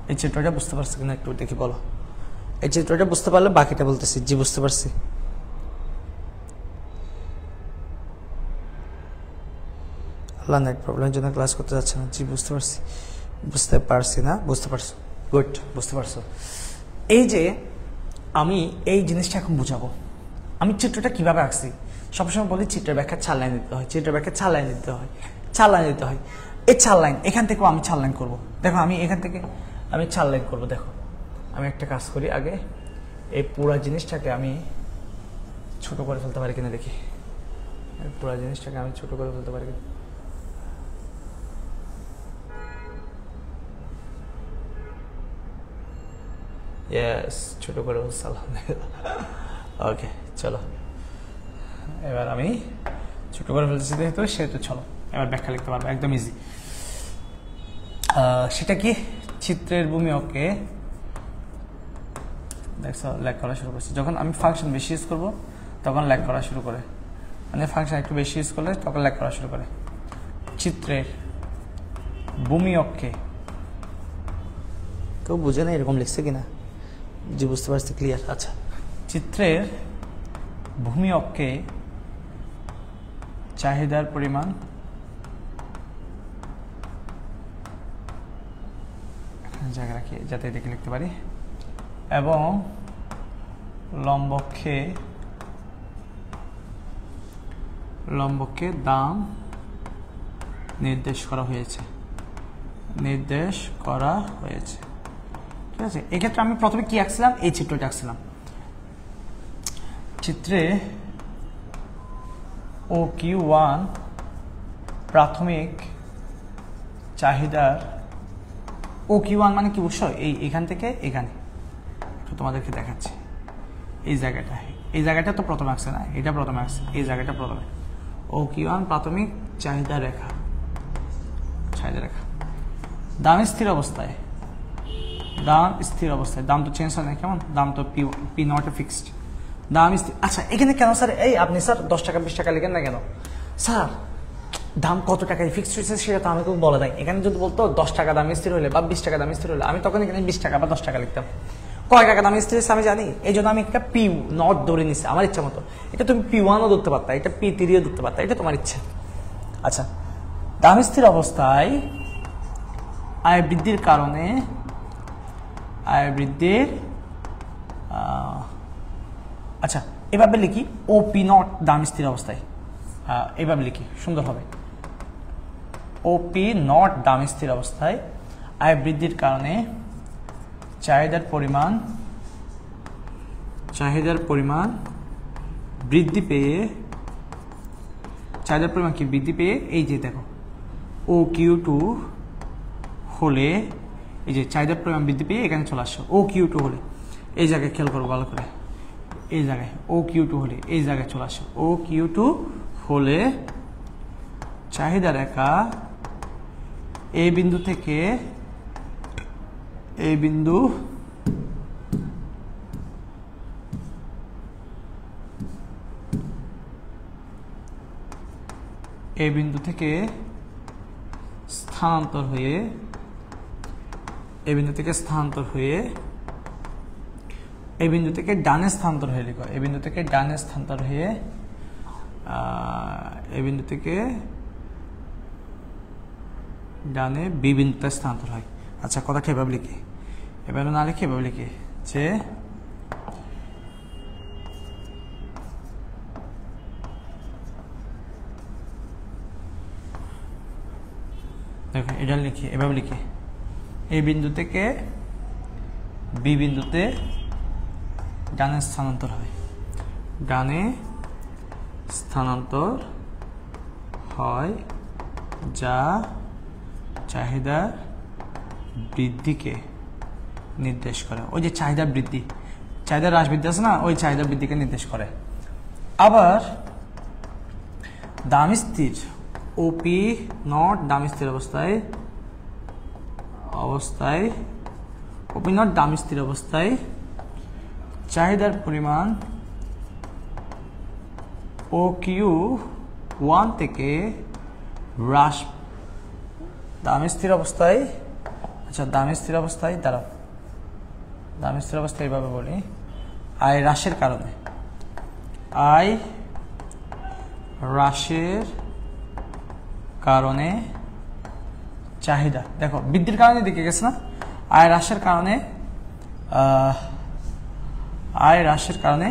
এই চিত্রটা বুঝতে পারছো কিনা একটু দেখি বলো। এই চিত্রটা বুঝতে পারলে বাকিটা বলতেছি। জি বুঝতে পারছি। আল্লাহ নেট প্রবলেমের জন্য ক্লাস করতে যাচ্ছে না। জি বুঝতে পারছি, বুঝতে পারছি না, বুঝতে পারছো, গুড, বুঝতে পারছো। এই যে আমি এই জিনিসটা এখন বুঝাবো, আমি চিত্রটা কিভাবে আঁকছি। সবসময় বলি চিত্রের ব্যাখ্যা 4 লাইন দিতে হয়, চিত্রের ব্যাখ্যা 4 লাইন দিতে হয়, 4 লাইন দিতে হয়। এই 4 লাইন এখান থেকেও আমি 4 লাইন করবো। দেখো আমি এখান থেকে আমি 4 লাইন করবো। দেখো আমি একটা কাজ করি, আগে এই পুরো জিনিসটাকে আমি ছোট করে ফেলতে পারি কিনা দেখি, পুরো জিনিসটাকে আমি ছোট করে ফেলতে পারি কিনা। ইয়েস, ছোট করে বলছি, আলহামদুলিল্লাহ। ওকে চলো, এবার আমি ছোট করে ফেলতেছি যেহেতু, সেহেতু চলো এবার ব্যাখ্যা লিখতে পারবো, একদম ইজি। সেটা কি, চিত্রের ভূমি ওকে দেখছো ল্যাগ করা শুরু করছে। যখন আমি ফাংশন বেশি ইউজ করবো তখন ল্যাগ করা শুরু করে, মানে ফাংশন একটু বেশি ইউজ করলে তখন ল্যাগ করা শুরু করে। চিত্রের ভূমি অক্ষে, কেউ বুঝে না এরকম লিখছে কিনা? জি বুঝতে পারছি, ক্লিয়ার। আচ্ছা, চিত্রের ভূমি অক্ষে চাহিদার পরিমাণ জায়গা রাখি যাতে দেখে লিখতে পারি, এবং লম্বকে দাম নির্দেশ করা হয়েছে, ঠিক আছে। এক্ষেত্রে আমি প্রথমে কি আঁকছিলাম, এই চিত্রটা আঁকছিলাম। চিত্রে OQ1 প্রাথমিক চাহিদার, OQ1 মানে কি বুঝছো, এখান থেকে এখানে একটু তোমাদেরকে দেখাচ্ছি। এই জায়গাটা তো প্রথমে আসছে না, এটা প্রথমে আসছে, এই জায়গাটা প্রথমে। OQ1 প্রাথমিক চাহিদা রেখা, দাম স্থির অবস্থায়, দাম তো চেঞ্জ হয় না, কেমন দাম তো P0 ফিক্সড, দাম স্থির। আচ্ছা এখানে কেন স্যার আপনি স্যার 10 টাকা 20 টাকা লিখেন না কেন স্যার? দাম কত টাকায় ফিক্সড হয়েছে সেটা তো আমাকে বলা যায়। এখানে যদি বলতো 10 টাকা দাম স্থির হলে বা 20 টাকা দাম স্থির হলে, আমি তখন এখানে 20 টাকা বা 10 টাকা লিখতাম। কয় টাকা দামি স্থির আমি জানি, এই জন্য আমি একটা পি নট ধরে নিচ্ছি আমার ইচ্ছা মতো। এটা তুমি P1ও ধরতে পারতা, এটা P3ও ধরতে পারতা, এটা তোমার ইচ্ছা। আচ্ছা, দামি স্থির অবস্থায় আয় বৃদ্ধির কারণে আয় বৃদ্ধির আচ্ছা এভাবে লিখি OP নট দামি স্থির অবস্থায়, এভাবে লিখি সুন্দর হবে। OP নট দামি স্থির অবস্থায় আয় বৃদ্ধির কারণে চাহিদার পরিমাণ বৃদ্ধি পেয়ে, চাহিদার পরিমাণ কি বৃদ্ধি পেয়ে, এই যে দেখো OQ2 হলে, এই যে চাহিদার পরিমাণ বৃদ্ধি পেয়ে এখানে চলে আসছে। OQ2 হলে এই জায়গায় খেয়াল করো ভালো করে, এই জায়গায় OQ2 হলে এই জায়গায় চলে আসে। OQ2 হলে চাহিদা রেখা এই বিন্দু থেকে এই বিন্দু থেকে স্থানান্তর হয়ে এই বিন্দু থেকে ডানে স্থানান্তর হয়ে লিখো, এই বিন্দু থেকে ডানে স্থানান্তর হয়ে এই বিন্দু থেকে ডানে বি বিন্দুতে স্থানান্তর হয়। আচ্ছা কথাটা এভাবে লিখি, এভাবে না লিখে এভাবে লিখি যে দেখো এটা লিখি, এভাবে লিখি এই বিন্দু থেকে বি বিন্দুতে ডানে স্থানান্তর হয়, ডানে স্থানান্তর হয় যা চাহিদা বৃদ্ধিকে নির্দেশ করে। ওই যে চাহিদা বৃদ্ধি, চাহিদা হ্রাস বৃদ্ধি আছে না, ওই চাহিদা বৃদ্ধিকে নির্দেশ করে। আবার দামি স্থির OP নট দামি স্থির অবস্থায় OP নট দামি স্থির অবস্থায় চাহিদার পরিমাণ OQ1 থেকে হ্রাস, দামি স্থির অবস্থায়, আচ্ছা দামি স্থির অবস্থায় দাঁড়াও, দামি স্থির অবস্থায় এইভাবে বলি, আয় হ্রাসের কারণে, আয় হ্রাসের কারণে চাহিদা, দেখো বৃদ্ধির কারণে দিকে গেছে না, আয় হ্রাসের কারণে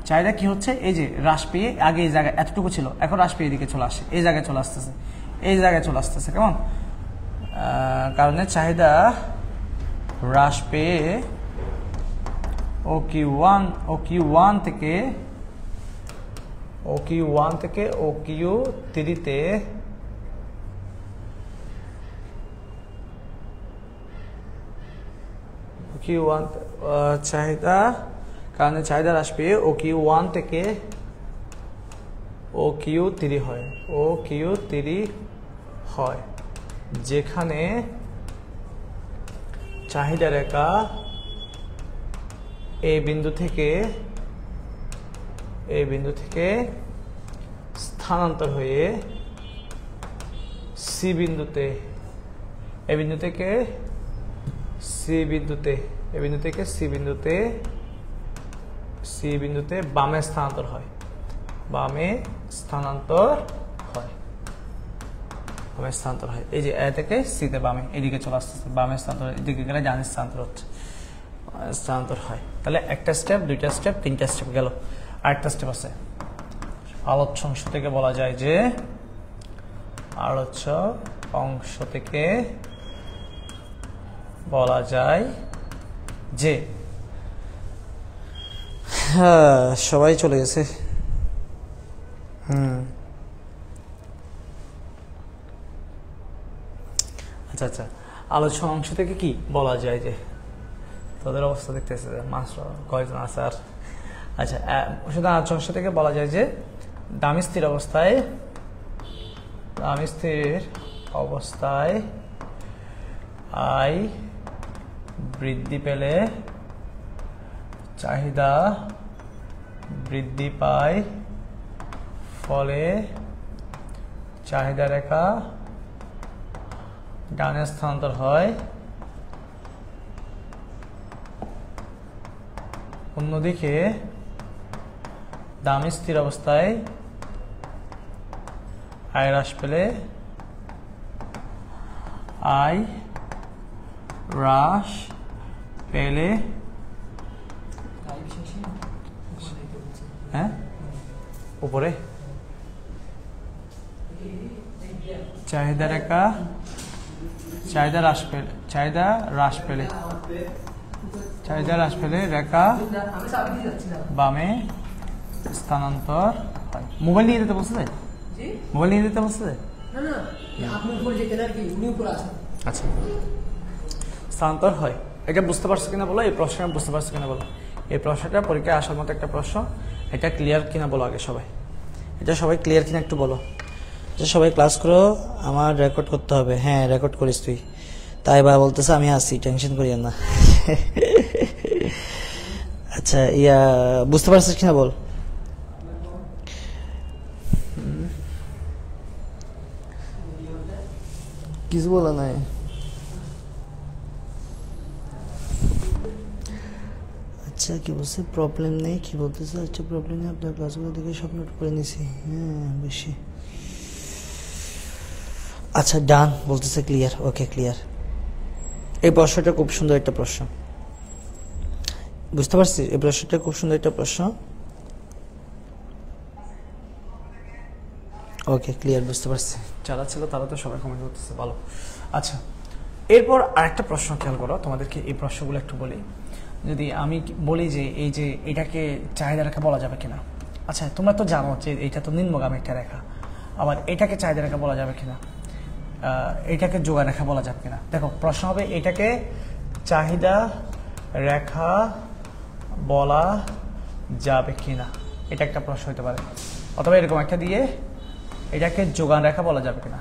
চাহিদা কি হচ্ছে, এই যে হ্রাস পেয়ে আগে এই জায়গায় এতটুকু ছিল, এখন হ্রাস পেয়ে এদিকে চলে আসে, এই জায়গায় চলে আসতেছে, কেমন কারণে চাহিদা হ্রাস পেয়ে OQ1 থেকে OQ3 তে চাহিদা হ্রাস পেয়ে OQ1 থেকে OQ3 হয়, যেখানে চাহিদা রেখা এই বিন্দু থেকে স্থানান্তর হয়ে সি বিন্দুতে, এই বিন্দু থেকে সি বিন্দুতে বামে স্থানান্তর হয়, এই যে এ থেকে সিতে বামে এদিকে চলে আসতেছে, বামে স্থানান্তর, এদিকে গেলে ডানে স্থানান্তর হয়। তাহলে একটা স্টেপ, দুইটা স্টেপ, তিনটা স্টেপ গেল। আরেকটা স্টেপ আছে, আলোচ্য অংশ থেকে বলা যায় যে সবাই চলে গেছে। আচ্ছা, আলোচ্য অংশ থেকে কি বলা যায় যে, তোদের অবস্থা দেখতেছে মাস্টার কয়েকজন আছে আর। আচ্ছা, শুধু আলোচ্য অংশ থেকে বলা যায় যে দামি স্থির অবস্থায় আয় বৃদ্ধি পেলে চাহিদা বৃদ্ধি পায়, ফলে চাহিদা রেখা ডানে স্থানান্তর হয় অন্যদিকে দাম স্থির অবস্থায় আয় হ্রাস পেলে আয় হ্রাস পেলে হ্যাঁ উপরে চাহিদা রেখা চাহিদা হ্রাস পেলে রেখা বামে স্থানান্তর হয়। মোবাইল নিয়ে যেতে বলছে মোবাইল নিয়ে যেতে বলছে আচ্ছা স্থানান্তর হয়। এটা বুঝতে পারছো কিনা বলো, এই প্রশ্নটা বুঝতে পারছো কিনা বলো, এই প্রশ্নটা পরীক্ষায় আসার মতো একটা প্রশ্ন। এটা ক্লিয়ার কিনা বলো আগে সবাই, এটা সবাই ক্লিয়ার কিনা একটু বলো। যে সবাই ক্লাস করো, আমার রেকর্ড করতে হবে। হ্যাঁ রেকর্ড করিস তুই, তাই বা বলতেছে আমি আসি, টেনশন করিও না। আচ্ছা বুঝতে পারছিস কিনা বল। কিছু বলা নাই। আচ্ছা কি বলছে, প্রবলেম নেই, কি বলতেছে? আচ্ছা প্রবলেম নেই, আপনার ক্লাসগুলো দেখে সব নোট করে নিছি। হ্যাঁ বেশি আচ্ছা ডান বলতেছে, ক্লিয়ার, ওকে ক্লিয়ার। এই প্রশ্নটা খুব সুন্দর একটা প্রশ্ন, বুঝতে পারছি? এই প্রশ্নটা খুব সুন্দর একটা প্রশ্ন, ওকে ক্লিয়ার, বুঝতে পারছি। যারা ছিল তারা তো সবাই কমেন্ট করতেছে, ভালো। আচ্ছা এরপর আরেকটা প্রশ্ন খেয়াল করো, তোমাদেরকে এই প্রশ্নগুলো একটু বলি। যদি আমি বলি যে এই যে এটাকে চাহিদা রেখা বলা যাবে কিনা। আচ্ছা তোমরা তো জানো যে এটা তো নিম্নগামী একটা রেখা, আবার এটাকে চাহিদা রেখা বলা যাবে কিনা, এটাকে যোগা রেখা বলা যাবে কিনা। দেখো প্রশ্ন হবে এটাকে চাহিদা রেখা বলা যাবে কিনা, এটা একটা প্রশ্ন হতে পারে। অথবা এরকম একটা দিয়ে এটাকে যোগান রেখা বলা যাবে কিনা,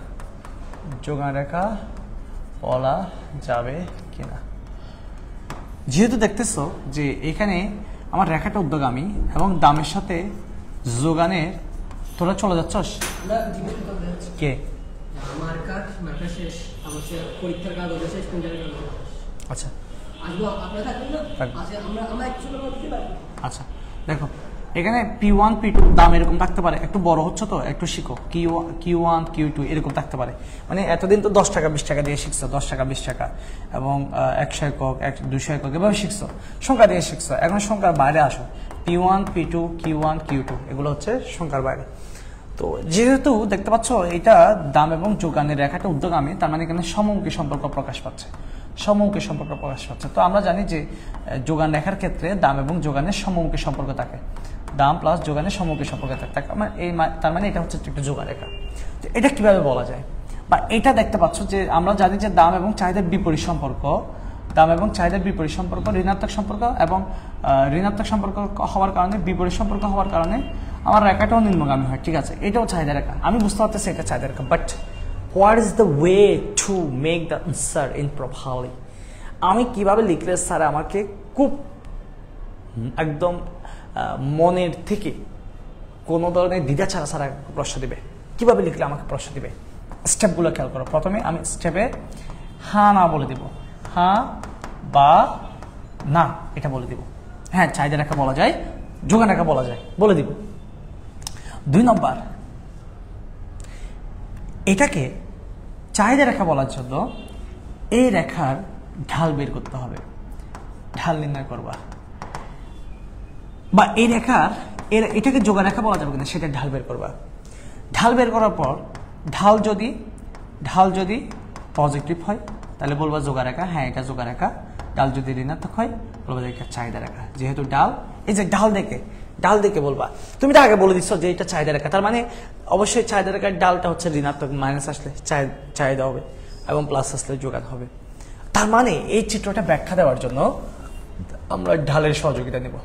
যোগান রেখা বলা যাবে কিনা। যেহেতু দেখতেছো যে এখানে আমার রেখাটা ঊর্ধ্বগামী এবং দামের সাথে যোগানের, তোরা চলে যাচ্ছস কে? আমার কাজ মাত্রা শেষ, আমার পরীক্ষার কাজ হলো শেষ, আচ্ছা আসবো আপনারা থাকবেন না? আচ্ছা আমরা একটু বলতে পারি। আচ্ছা দেখো এখানে P1 P2 দাম এরকম থাকতে পারে, একটু বড় হচ্ছে তো একটু শিখো, Q1 Q2 এরকম থাকতে পারে। মানে এতদিন তো 10 টাকা 20 টাকা দিয়ে শিখছো, 10 টাকা 20 টাকা এবং 100 একক 200 একক এভাবে শিখছো, সংখ্যা দিয়ে শিখছো। এখন সংখ্যার বাইরে আসো, P1 P2 Q1 Q2 এগুলো হচ্ছে সংখ্যার বাইরে। তো যেহেতু দেখতে পাচ্ছ এটা দাম এবং যোগানের রেখাটা ঊর্ধ্বগামী, তার মানে এখানে সমমুখী সম্পর্ক প্রকাশ পাচ্ছে, সমমুখী সম্পর্ক প্রকাশ পাচ্ছে। তো আমরা জানি যে যোগান রেখার ক্ষেত্রে দাম এবং যোগানের সমমুখী সম্পর্ক থাকে, দাম প্লাস যোগানের সমমুখী সম্পর্ক থাকে, তার মানে এটা হচ্ছে একটা যোগান রেখা। তো এটা কিভাবে বলা যায়, বা এটা দেখতে পাচ্ছ যে আমরা জানি যে দাম এবং চাহিদার বিপরীত সম্পর্ক, দাম এবং চাহিদার বিপরীত সম্পর্ক ঋণাত্মক সম্পর্ক, এবং ঋণাত্মক সম্পর্ক হওয়ার কারণে, বিপরীত সম্পর্ক হওয়ার কারণে আমার রেখাটাও নিম্নগামী হয়। ঠিক আছে, এটাও চাহিদা রেখা, আমি বুঝতে পারতেছি এটা চাহিদা রেখা। But what is the way to make the answer in properly? আমি কিভাবে লিখলে স্যার আমাকে খুব একদম মনের থেকে কোনো ধরনের দ্বিধা ছাড়া স্যার প্রশ্ন দিবে, কিভাবে লিখলে আমাকে প্রশ্ন দিবে? স্টেপগুলো খেয়াল করো। প্রথমে আমি স্টেপে হ্যাঁ না বলে দিব, হ্যাঁ বা না এটা বলে দিব। হ্যাঁ চাহিদা রেখা বলা যায়, যোগান রেখা বলা যায়, বলে দিব। 2 নম্বর, এটাকে চাহিদা রেখা বলার জন্য এই রেখার ঢাল বের করতে হবে, ঢাল নির্ণয় করবা, বা এই রেখার এটাকে যোগা রেখা বলা যাবে কিনা সেটা ঢাল বের করবা। ঢাল বের করার পর ঢাল যদি পজিটিভ হয় তাহলে বলবা যোগা রেখা, হ্যাঁ এটা যোগা রেখা। ঢাল যদি ঋণাত্মক হয় বলবা যে এটা চাহিদা রেখা। যেহেতু ঢাল, এই যে ঢাল দেখে বলবা, তুমি তো আগে বলে দিচ্ছ যে এটা চাহিদা রেখা, তার মানে অবশ্যই চাহিদা রেখার ডালটা হচ্ছে ঋণাত্মক, মাইনাস আসলে চাহিদা হবে এবং প্লাস আসলে যোগান হবে। তার মানে এই চিত্রটা ব্যাখ্যা দেওয়ার জন্য আমরা ঢালের সহযোগিতা নেব।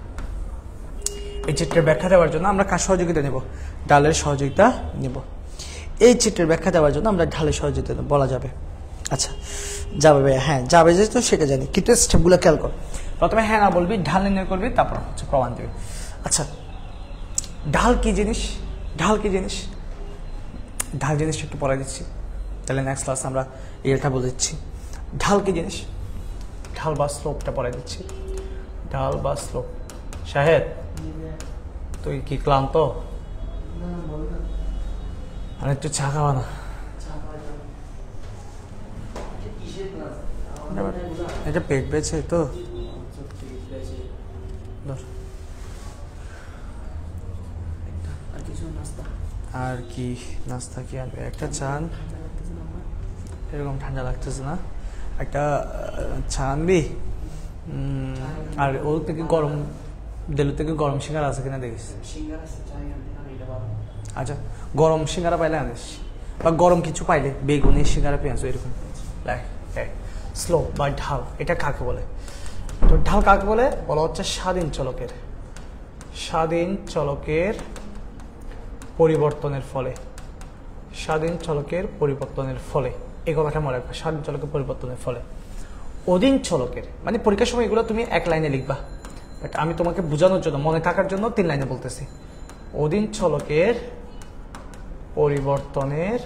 এই চিত্রের ব্যাখ্যা দেওয়ার জন্য আমরা কার সহযোগিতা নেব? ঢালের সহযোগিতা নেব। এই চিত্রের ব্যাখ্যা দেওয়ার জন্য আমরা ঢালের সহযোগিতা বলা যাবে। আচ্ছা যাবে ভাইয়া, হ্যাঁ যাবে যেহেতু সেটা জানি, কিন্তু স্টেপগুলো খেয়াল কর। প্রথমে হ্যাঁ না বলবি, ঢাল নির্ণয় করবি, তারপর হচ্ছে প্রমাণ দেবে। আচ্ছা ঢাল কি জিনিস? ঢাল জিনিসটা একটু পরে দিচ্ছি, তাহলে নেক্সট ক্লাস আমরা এটা বলে দিচ্ছি। ঢাল কি জিনিস, ঢাল বা স্লোপটা পরে দিচ্ছি। ঢাল বা স্লোপ শাহেদ তুই কি ক্লান্ত? আর একটু চা খাওয়া না? এটা পেট পেয়েছে তো। আর কি নাস্তা কি আনবে? একটা চা এরকম ঠান্ডা লাগতেছে না, একটা চা আনবি। আর ওর থেকে গরম দেলু থেকে গরম সিঙ্গারা আছে কিনা দেখিস। আচ্ছা গরম সিঙ্গারা পাইলে আনিস, বা গরম কিছু পাইলে বেগুনি সিঙ্গারা পেঁয়াজ এরকম স্লো বা ঢাল। এটা কাকে বলে? তো ঢাল কাকে বলে? বলা হচ্ছে স্বাধীন চলকের, স্বাধীন চলকের পরিবর্তনের ফলে, স্বাধীন চলকের পরিবর্তনের ফলে। এই কথাটা মনে রাখবা, স্বাধীন চলকের পরিবর্তনের ফলে। অধীন চলকের মানে পরীক্ষার সময় এগুলো তুমি এক লাইনে লিখবা, বাট আমি তোমাকে বোঝানোর জন্য, মনে থাকার জন্য 3 লাইনে বলতেছি। অধীন চলকের পরিবর্তনের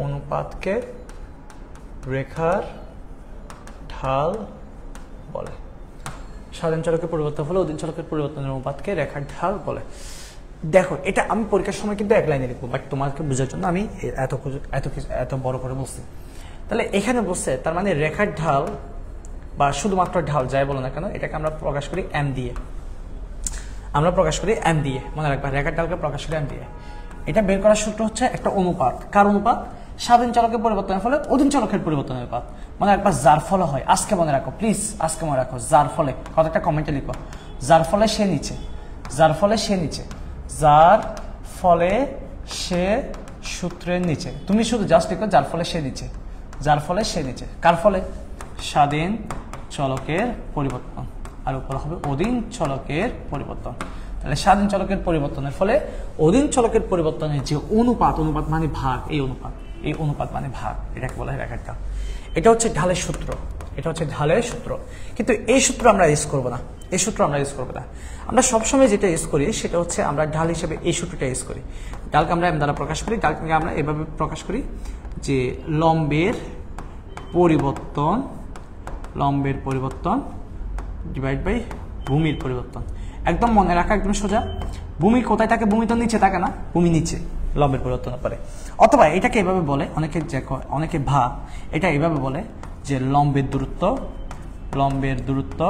অনুপাতকে রেখার ঢাল বলে। স্বাধীন চলকের পরিবর্তন ফলে অধীন চলকের পরিবর্তনের অনুপাতকে রেখার ঢাল বলে। দেখো এটা আমি পরীক্ষার সময় কিন্তু এক লাইনে লিখবো, বাট তোমাকে বোঝার জন্য আমি এত বড় করে বলছি। তাহলে এখানে বলছে তার মানে রেখার ঢাল বা শুধুমাত্র ঢাল যাই বলো না কেন, এটাকে আমরা প্রকাশ করি এম দিয়ে। আমরা প্রকাশ করি এম দিয়ে, মনে রাখবা রেখার ঢালকে প্রকাশ করি এম দিয়ে। এটা বের করার সূত্র হচ্ছে একটা অনুপাত। কার অনুপাত? স্বাধীন চলকের পরিবর্তনের ফলে অধীন চলকের পরিবর্তনের অনুপাত। মনে রাখবা যার ফলে হয়, আজকে মনে রাখো প্লিজ, আজকে মনে রাখো যার ফলে, কথাটা কমেন্টে লিখো। যার ফলে সে নিচে, যার ফলে সে নিচে, যার ফলে সে সূত্রের নিচে। তুমি শুধু জাস্ট লিখো যার ফলে সে নিচে, যার ফলে সে নিচে। কার ফলে? স্বাধীন চলকের পরিবর্তন, আর উপর হবে অধীন চলকের পরিবর্তন। তাহলে স্বাধীন চলকের পরিবর্তনের ফলে অধীন চলকের পরিবর্তনের যে অনুপাত, অনুপাত মানে ভাগ, এই অনুপাত মানে ভাগ, এটাকে বলা হয় রেখার ঢাল। এটা হচ্ছে ঢালের সূত্র, এটা হচ্ছে ঢালের সূত্র। কিন্তু এই সূত্র আমরা ইউজ করবো না, এই সূত্র আমরা ইউজ করবো না। আমরা সবসময় যেটা ইউজ করি সেটা হচ্ছে আমরা ঢাল হিসেবে এই সূত্রটা ইউজ করি। ঢালকে আমরা এম দ্বারা প্রকাশ করি, ঢালকে আমরা এভাবে প্রকাশ করি যে লম্বের পরিবর্তন ডিভাইড বাই ভূমির পরিবর্তন। একদম মনে রাখা, একদম সোজা। ভূমি কোথায় থাকে? ভূমি তো নিচে থাকে না, ভূমি নিচে, লম্বের পরিবর্তনের পরে। অথবা এটাকে এভাবে বলে, অনেকে এটা এভাবে বলে যে লম্বের দূরত্ব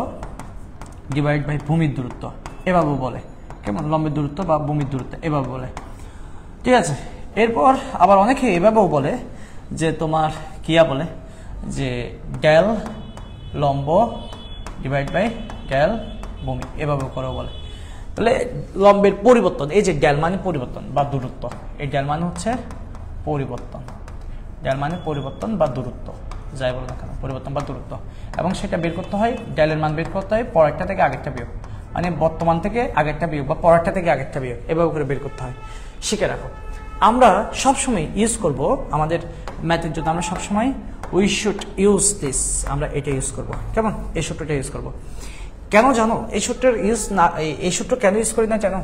ডিভাইড বাই ভূমির দূরত্ব, এভাবে বলে। কেমন? লম্বের দূরত্ব বা ভূমির দূরত্ব এভাবে বলে, ঠিক আছে। এরপর আবার অনেকে এভাবেও বলে যে তোমার কিয়া বলে যে ডেল লম্ব ডিভাইড বাই ডেল ভূমি, এভাবে করেও বলে। তাহলে লম্বের পরিবর্তন, এই যে ডেল মানে পরিবর্তন বা দূরত্ব, এই ডেল মানে হচ্ছে পরিবর্তন, ডেল মানে পরিবর্তন বা দূরত্ব, যাই বলো না কেন, পরিবর্তন বা দূরত্ব। এবং সেটা বের করতে হয়, ডেলের মান বের করতে হয় পরেরটা থেকে আগেরটা বিয়োগ, মানে বর্তমান থেকে আগেরটা বিয়োগ বা পরেরটা থেকে আগেরটা বিয়োগ, এভাবে করে বের করতে হয়। শিখে রাখো। আমরা সবসময় ইউজ করব আমাদের ম্যাথের জন্য, আমরা সবসময় উই শুড ইউজ দিস, আমরা এটা ইউজ করব। কেমন? এই সূত্রটা ইউজ করব। কেন জানো এই সূত্রের ইউজ না, এই সূত্র কেন ইউজ করি না জানো?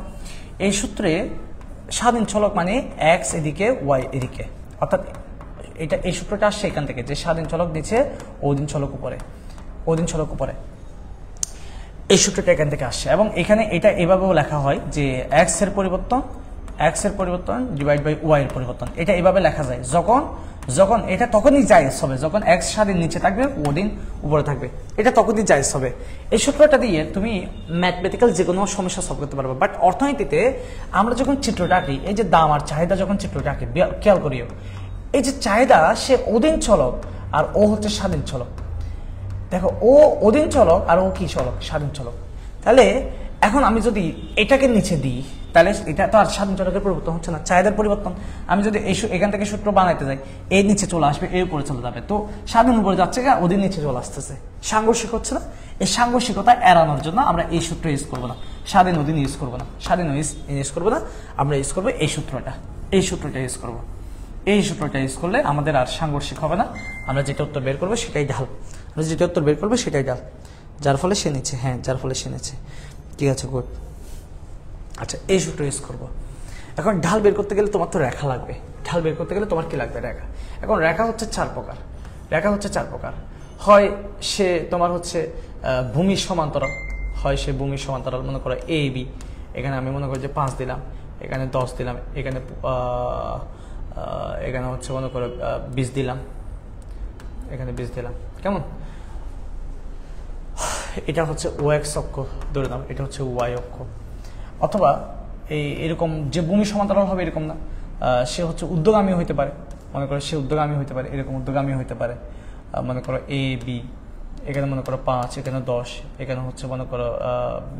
এই সূত্রে স্বাধীন চলক মানে এক্স এদিকে ওয়াই এদিকে, অর্থাৎ এই সূত্রটা আসছে এখান থেকে যে স্বাধীন চলক নিচে অধীন চলক উপরে, এই সূত্রটা এখান থেকে আসছে। এবং এখানে এটা এভাবেও লেখা হয় যে এক্স এর পরিবর্তন ডিভাইড বাই ওয়াই এর পরিবর্তন, এটা এভাবে লেখা যায় যখন এটা তখনই জায়েজ হবে যখন এক্স স্বাধীন নিচে থাকবে, অধীন উপরে থাকবে, এটা তখনই জায়েজ হবে। এই সূত্রটা দিয়ে তুমি ম্যাথমেটিক্যাল যে কোনো সমস্যা সলভ করতে পারবে। বাট অর্থনীতিতে আমরা যখন চিত্রটা আঁকি, এই যে দাম আর চাহিদা যখন চিত্রটা আঁকি, খেয়াল করিও এই যে চাহিদা সে অধীন চলক আর ও হচ্ছে স্বাধীন চলক। দেখো ও অধীন চলক আর ও কি চলক? স্বাধীন চলক। তাহলে এখন আমি যদি এটাকে নিচে দিই তাহলে এটা তো আর স্বাধীন চলকের পরিবর্তন হচ্ছে না, চাহিদার পরিবর্তন। আমি যদি এখান থেকে সূত্র বানাইতে যাই, এই নিচে চলে আসবে, এর উপরে চলে যাবে, তো স্বাধীন উপরে যাচ্ছে গা, অধীন নিচে চলে আসতেছে, সাংঘর্ষিক হচ্ছে না? এই সাংঘর্ষিকতা এড়ানোর জন্য আমরা এই সূত্র ইউজ করবো না, স্বাধীন অধীন ইউজ করবো না, ইউজ করবো না, আমরা ইউজ করবো এই সূত্রটা ইউজ করবো। এই সূত্রটা ইউজ করলে আমাদের আর সাংঘর্ষিক হবে না। আমরা যেটা উত্তর বের করবো সেটাই ঢাল, যার ফলে সে নিচে, হ্যাঁ যার ফলে সে নিচে, ঠিক আছে, গুড। আচ্ছা এই সূত্র ইউজ করবো। এখন ঢাল বের করতে গেলে তোমার তো রেখা লাগবে, ঢাল বের করতে গেলে তোমার কি লাগবে? রেখা। এখন রেখা হচ্ছে চার প্রকার, হয় সে তোমার হচ্ছে ভূমির সমান্তরাল, হয় সে ভূমির সমান্তরাল, মনে করো এ বি, এখানে আমি মনে করি যে 5 দিলাম, এখানে 10 দিলাম, এখানে এখানে হচ্ছে মনে করো 20 দিলাম, এখানে 20 দিলাম, কেমন? এটা হচ্ছে ও এক্স অক্ষ ধরে নাও, এটা হচ্ছে ওয়াই অক্ষ। অথবা এরকম যে ভূমি সমান্তরাল হবে এরকম না, সে হচ্ছে ঊর্ধ্বগামী হইতে পারে, মনে করো সে ঊর্ধ্বগামী হইতে পারে, এরকম ঊর্ধ্বগামী হইতে পারে, মনে করো এ বি, এখানে মনে করো 5, এখানে 10, এখানে হচ্ছে মনে করো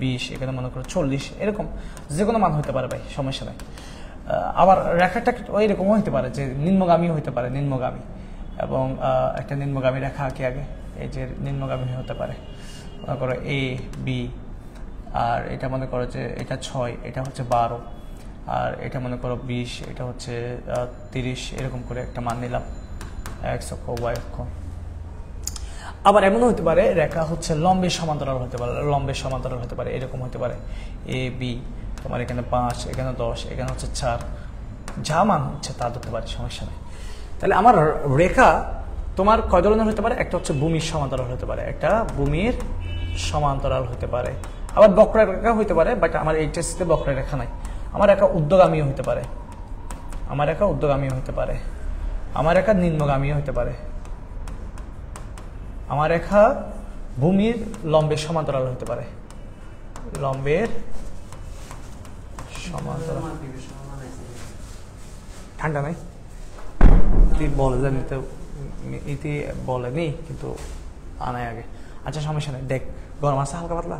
20, এখানে মনে করো 40, এরকম যে কোনো মান হইতে পারে ভাই, সমস্যা নাই। আবার রেখাটা এরকম হইতে পারে যে নিম্নগামী হইতে পারে, নিম্নগামী, এবং একটা নিম্নগামী রেখা আঁকি আগে, এই যে নিম্নগামী হতে পারে, মনে করো এ বি, আর এটা মনে করো যে এটা 6, এটা হচ্ছে 12, আর এটা মনে করো 20, এটা হচ্ছে 30, এরকম করে একটা মান নিলাম, এক্স অক্ষ ওয়াই অক্ষ। আবার এমনও হতে পারে রেখা হচ্ছে লম্বের সমান্তরাল হতে পারে, লম্বের সমান্তরাল হতে পারে, এরকম হতে পারে এ বি, তোমার এখানে 5, এখানে 10, এখানে হচ্ছে 4, যা মান হচ্ছে তা ধরতে পারে, সমস্যা নেই। তাহলে আমার রেখা তোমার কয় ধরনের হতে পারে? একটা হচ্ছে ভূমির সমান্তরাল হতে পারে, একটা ভূমির সমান্তরাল হতে পারে, আবার বক্ররেখা হইতে পারে, বাট আমার এইচএসসিতে বক্ররেখা নাই। আমার রেখা ঊর্ধ্বগামী হইতে পারে, আমার রেখা ঊর্ধ্বগামী হইতে পারে, আমার রেখা নিম্নগামী হইতে পারে, আমার রেখা ভূমির লম্বের সমান্তরাল হতে পারে, লম্বের সমান্তরাল। ঠান্ডা নাই, তুই বলে জানি তো, ইতি বলেনি কিন্তু আনাই আগে। আচ্ছা সমস্যা নেই, দেখ গরম আছে হালকা পাতলা।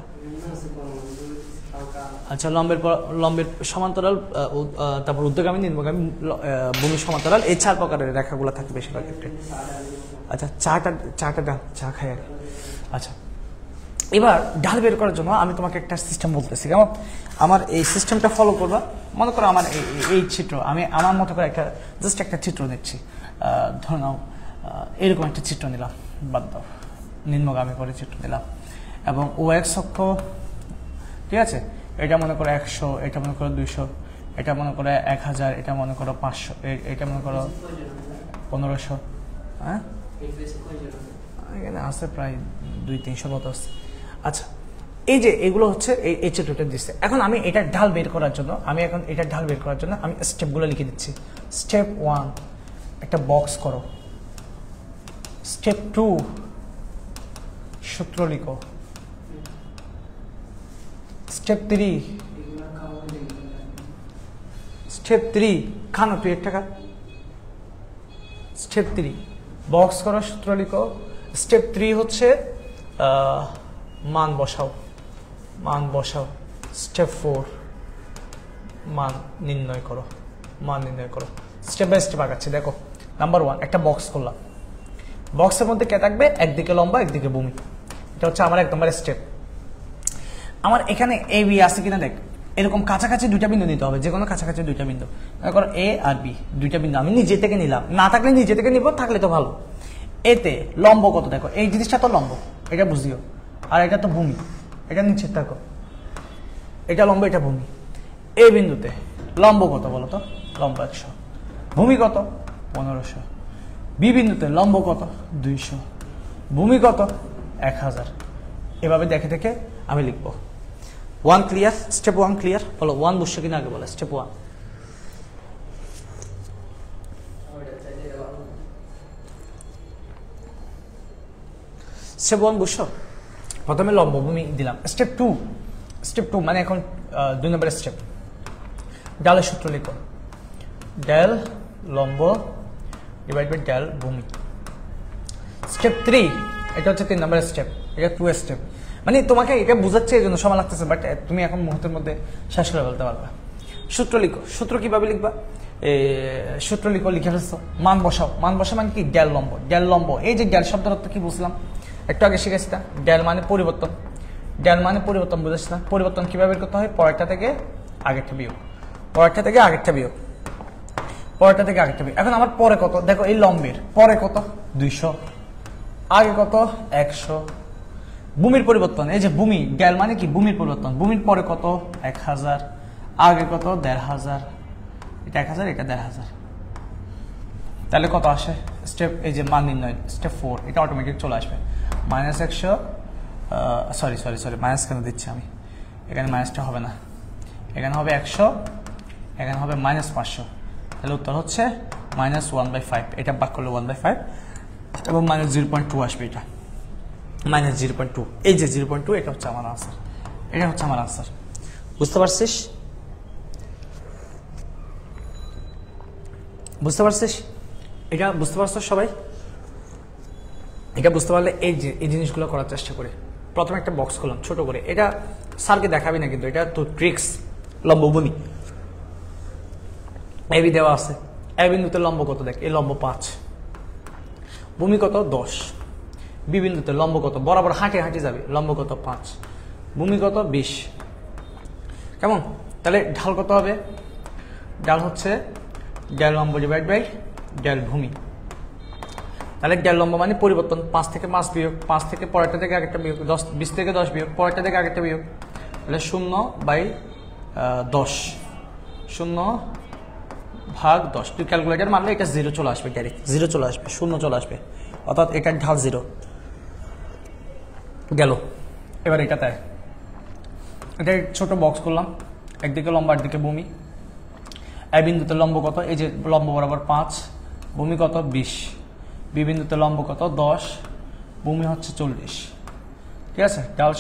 আচ্ছা লম্বের সমান্তরাল, তারপর ঊর্ধ্বগামী, নিম্নগামী, ভূমির সমান্তরাল, এই 4 প্রকারের রেখাগুলো থাকে বেশিরভাগ ক্ষেত্রে। আচ্ছা চাটা ডাল, চা খাই আগে। আচ্ছা এবার ঢাল বের করার জন্য আমি তোমাকে একটা সিস্টেম বলতেছি, কেমন? আমার এই সিস্টেমটা ফলো করবা। মনে করো আমার এই চিত্র, আমি আমার মতো করে জাস্ট একটা চিত্র নিচ্ছি। ধরে নাও এরকম একটা চিত্র নিলাম, বাদ দাও, নিম্নগামী করে চিত্র নিলাম, এবং ও এক্স অক্ষ, ঠিক আছে, এটা মনে করো 100, এটা মনে করো 200, এটা মনে করো 1000, এটা মনে করো 500, এটা মনে করো 1500, হ্যাঁ এখানে আছে প্রায় 200-300 মতো আছে। আচ্ছা এই যে এগুলো হচ্ছে এই চিত্রটা দিচ্ছে। এখন আমি এটা ঢাল বের করার জন্য আমি স্টেপগুলো লিখে দিচ্ছি। স্টেপ 1 একটা বক্স করো, স্টেপ 2 সূত্র লিখো, স্টেপ 3 খানো তুই একটা খা। স্টেপ 3 বক্স করো, সূত্র লিখো। স্টেপ 3 হচ্ছে মান বসাও। স্টেপ 4 মান নির্ণয় করো। স্টেপ বাই স্টেপ আগাচ্ছি। দেখো নাম্বার 1 একটা বক্স করলাম, বক্সের মধ্যে কে থাকবে? একদিকে লম্বা একদিকে ভূমি। এটা হচ্ছে আমার 1 নম্বর স্টেপ। আমার এখানে এ বি আছে কিনা দেখ, এরকম কাছাকাছি 2টা বিন্দু নিতে হবে, যে কোনো কাছাকাছি 2টা বিন্দু। মনে করো এ আর বি 2টা বিন্দু আমি নিজে থেকে নিলাম, না থাকলে নিজে থেকে নিব, থাকলে তো ভালো। এতে লম্ব কত দেখো, এই জিনিসটা তো লম্ব, এটা বুঝিও, আর এটা তো ভূমি, এটা নিচে থাকো, এটা লম্ব এটা ভূমি। এই বিন্দুতে লম্ব কত বলো তো? লম্ব 100, ভূমি কত? 1500। বি বিন্দুতে লম্ব কত? 200, ভূমি কত? 1000। এভাবে দেখে দেখে আমি লিখবো। 1 ক্লিয়ার? Step 1 clear? বলো 1 বুঝছো কিনা আগে বলো। স্টেপ 1 বুঝছো? প্রথমে লম্ব ভূমি দিলাম। স্টেপ 2 মানে এখন 2 নম্বরের স্টেপ। ডালের সূত্র লিখো, ডেল লম্ব ডিভাইড বাই ডেল ভূমি। স্টেপ 3 এটা হচ্ছে 3 নম্বরের স্টেপ, এটা 2 স্টেপ। মানে তোমাকে এটা বোঝাচ্ছে এই জন্য সময় লাগতেছে, বাট তুমি এখন মুহূর্তের মধ্যে শেষ করে ফেলতে পারবা। সূত্র লিখো। সূত্র কিভাবে লিখবা? সূত্র লিখে ফেলছো, মান বসাও মানে কি? ডেল লম্ব। এই যে ডেল শব্দের অর্থ কি বুঝলাম একটু আগে শিখেছি না? ডেল মানে পরিবর্তন, বুঝেছ না? পরিবর্তন কিভাবে বের করতে হয়? পরেরটা থেকে আগেরটা বিয়োগ। এখন আমার পরে কত দেখো, এই লম্বের পরে কত? 200, আগে কত? 100। ভূমির পরিবর্তন, এই যে ভূমি, ডেল মানে কি? ভূমির পরিবর্তন। ভূমির পরে কত? 1000, আগে কত? 1500, এটা 1000, এটা 1500। তাহলে কত আসে? স্টেপ এই যে মান নির্ণয় স্টেপ 4 এটা অটোমেটিক চলে আসবে -100 সরি মাইনাস কেন দিচ্ছি আমি, এখানে মাইনাসটা হবে না, এখানে হবে 100, এখানে হবে -500, তাহলে উত্তর হচ্ছে -1/5। এটা ভাগ করলে 1/5 এবং -0.2 আসবে, এটা -0.2, এই যে 0.2 এটা হচ্ছে আমার আনসার, এটা হচ্ছে আমার আনসার। বুঝতে পারছিস? বুঝতে পারছিস? এটা বুঝতে পারছো সবাই? এটা বুঝতে পারলে এই জিনিসগুলো করার চেষ্টা করে। প্রথমে একটা বক্স করলাম ছোট করে, এটা স্যারকে দেখাবি না কিন্তু এটা তো ট্রিক্স। লম্ব ভূমি এবি দেওয়া আছে, এ বিন্দুতে লম্ব কত দেখ, এই লম্ব 5, ভূমি কত 10, বি বিন্দুতে লম্ব কত, বরাবর হাঁটে যাবে, লম্ব কত 5, ভূমি কত 20, কেমন? তাহলে ঢাল কত হবে? ঢাল হচ্ছে ডেল লম্ব ডিভাইড বাই ডেল ভূমি। তাহলে ডেল লম্ব মানে পরিবর্তন, 5 থেকে 5 বিয়োগ, 5 থেকে পরেরটা থেকে আগেরটা বিয়োগ, 20 থেকে 10 বিয়োগ, পরেরটা থেকে আগেরটা বিয়োগ, তাহলে 0/10, 0/10। তুই ক্যালকুলেটার মারলে এটা 0 চলে আসবে, ডাইরেক্ট 0 চলে আসবে, 0 চলে আসবে, অর্থাৎ এটার ঢাল 0 গেল। এবার এটাতে এটা ছোট বক্স করলাম, একদিকে লম্বা একদিকে ভূমি। এ বিন্দুতে লম্ব কত, এই যে লম্ব বরাবর 5, ভূমি কত 20, বি বিন্দুতে লম্ব কত 10, ভূমি হচ্ছে 40, ঠিক আছে? ডাল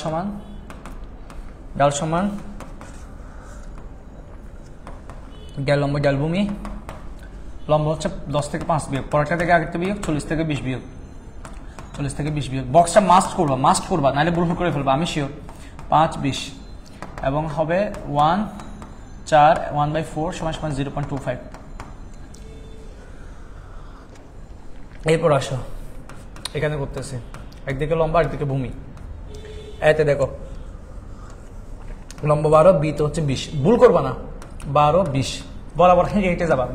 সমান ডেল লম্ব ডেল ভূমি, লম্ব হচ্ছে 10 থেকে 5 বিয়োগ, পরেরটা থেকে আগেরটা বিয়োগ, 40 থেকে 20 বিয়োগ, 40 থেকে 20 বিয়োগ। বক্সটা মাস্ট করবা নাহলে ভুল করে ফেলবা, আমি শিওর। 5 20 এবং হবে 1/4 = 0.25। এরপর আসো, এখানে করতেছি একদিকে লম্বা একদিকে ভূমি। এতে দেখো লম্ব 12, বি তো হচ্ছে 20, ভুল করবা না, 12 20, বরাবর হেঁটে যাবা,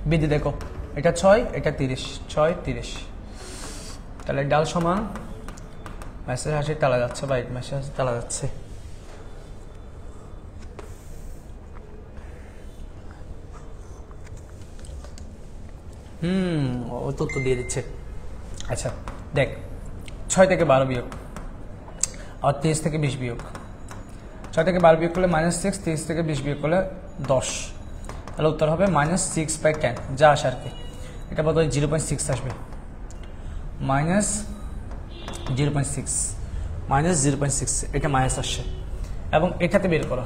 বিধি দেখো এটা 6, এটা 30, 6 30, তাহলে ডাল সমান, মেসেজ আসে তালা যাচ্ছে ভাই, মেসেজ তালা যাচ্ছে, ও তো দিয়ে দিচ্ছে। আচ্ছা দেখ, 6 থেকে 12 বিয়োগ আর 30 থেকে 20 বিয়োগ, 6 থেকে 12 বিয়োগ করলে -6, 30 থেকে 20 বিয়োগ করলে 10, তাহলে উত্তর হবে -6/10, যা আসে আর কি। এটা বোধহয় 0.6 আসবে, -0.6, এটা মাইনাস আসছে। এবং এটাতে বের করো,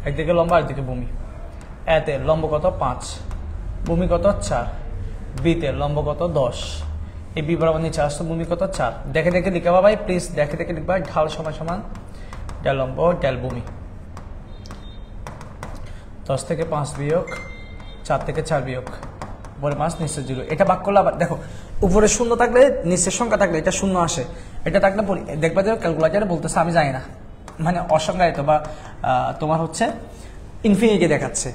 একদিকে লম্বা একদিকে ভূমি। এতে লম্ব কত 5, ভূমি কত 4, বিতে লম্ব কত 10, এই বি বরাবর নিচে আসতো, ভূমি কত 4। দেখে লিখবা ভাই প্লিজ, দেখে লিখবা। ঢাল সমান ডেল লম্ব ডেল ভূমি, 10 থেকে 5 বিয়োগ, 4 থেকে 4 বিয়োগ, উপরে 5 নিচে 0। এটা ভাগ করলে আবার দেখো, উপরে 0 থাকলে নিচের সংখ্যা থাকলে এটা 0 আসে, এটা থাকলে দেখবা যে ক্যালকুলেটারে বলতেছে আমি জানি না, মানে অসংজ্ঞায়িত বা তোমার হচ্ছে ইনফিনিটি দেখাচ্ছে,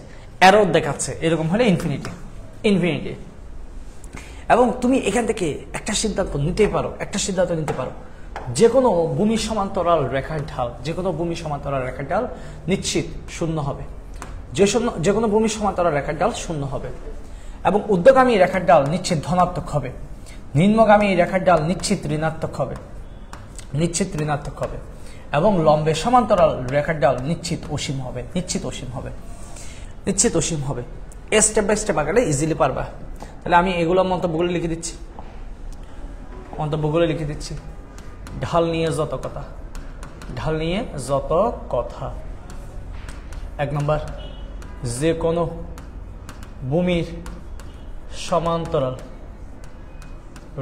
এরর দেখাচ্ছে, এরকম হলে ইনফিনিটি। এবং তুমি এখান থেকে একটা সিদ্ধান্ত নিতে পারো, যে কোনো ভূমি সমান্তরাল রেখার ঢাল, নিশ্চিত 0 হবে, যে কোনো ভূমি সমান্তরাল রেখার ঢাল 0 হবে, এবং ঊর্ধ্বগামী রেখার ঢাল নিশ্চিত ধনাত্মক হবে, নিম্নগামী রেখার ঢাল নিশ্চিত ঋণাত্মক হবে, এবং লম্বে সমান্তরাল রেখার ঢাল নিশ্চিত অসীম হবে। স্টেপ বাই স্টেপ আগালে ইজিলি পারবা। তাহলে আমি এগুলো মন্তব্যগুলো লিখে দিচ্ছি। ঢাল নিয়ে যত কথা, 1 নম্বর, যে কোনো ভূমির সমান্তরাল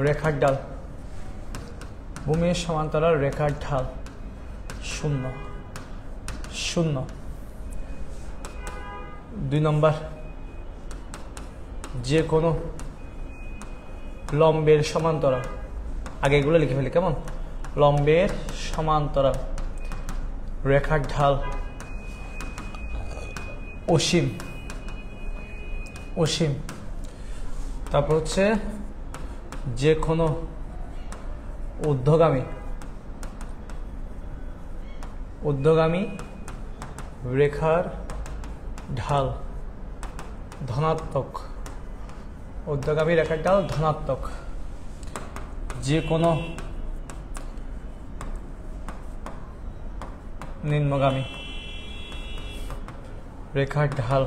রেখার ঢাল, 0 2 নম্বর, যে কোনো লম্বের সমান্তরাল, আগে এগুলো লিখে ফেলি কেমন, লম্বের সমান্তরাল রেখার ঢাল অসীম। তারপর হচ্ছে যে কোনো ঊর্ধ্বগামী রেখার ঢাল ধনাত্মক ঊর্ধ্বগামী রেখার ঢাল ধনাত্মক, যে কোনো নিম্নগামী রেখার ঢাল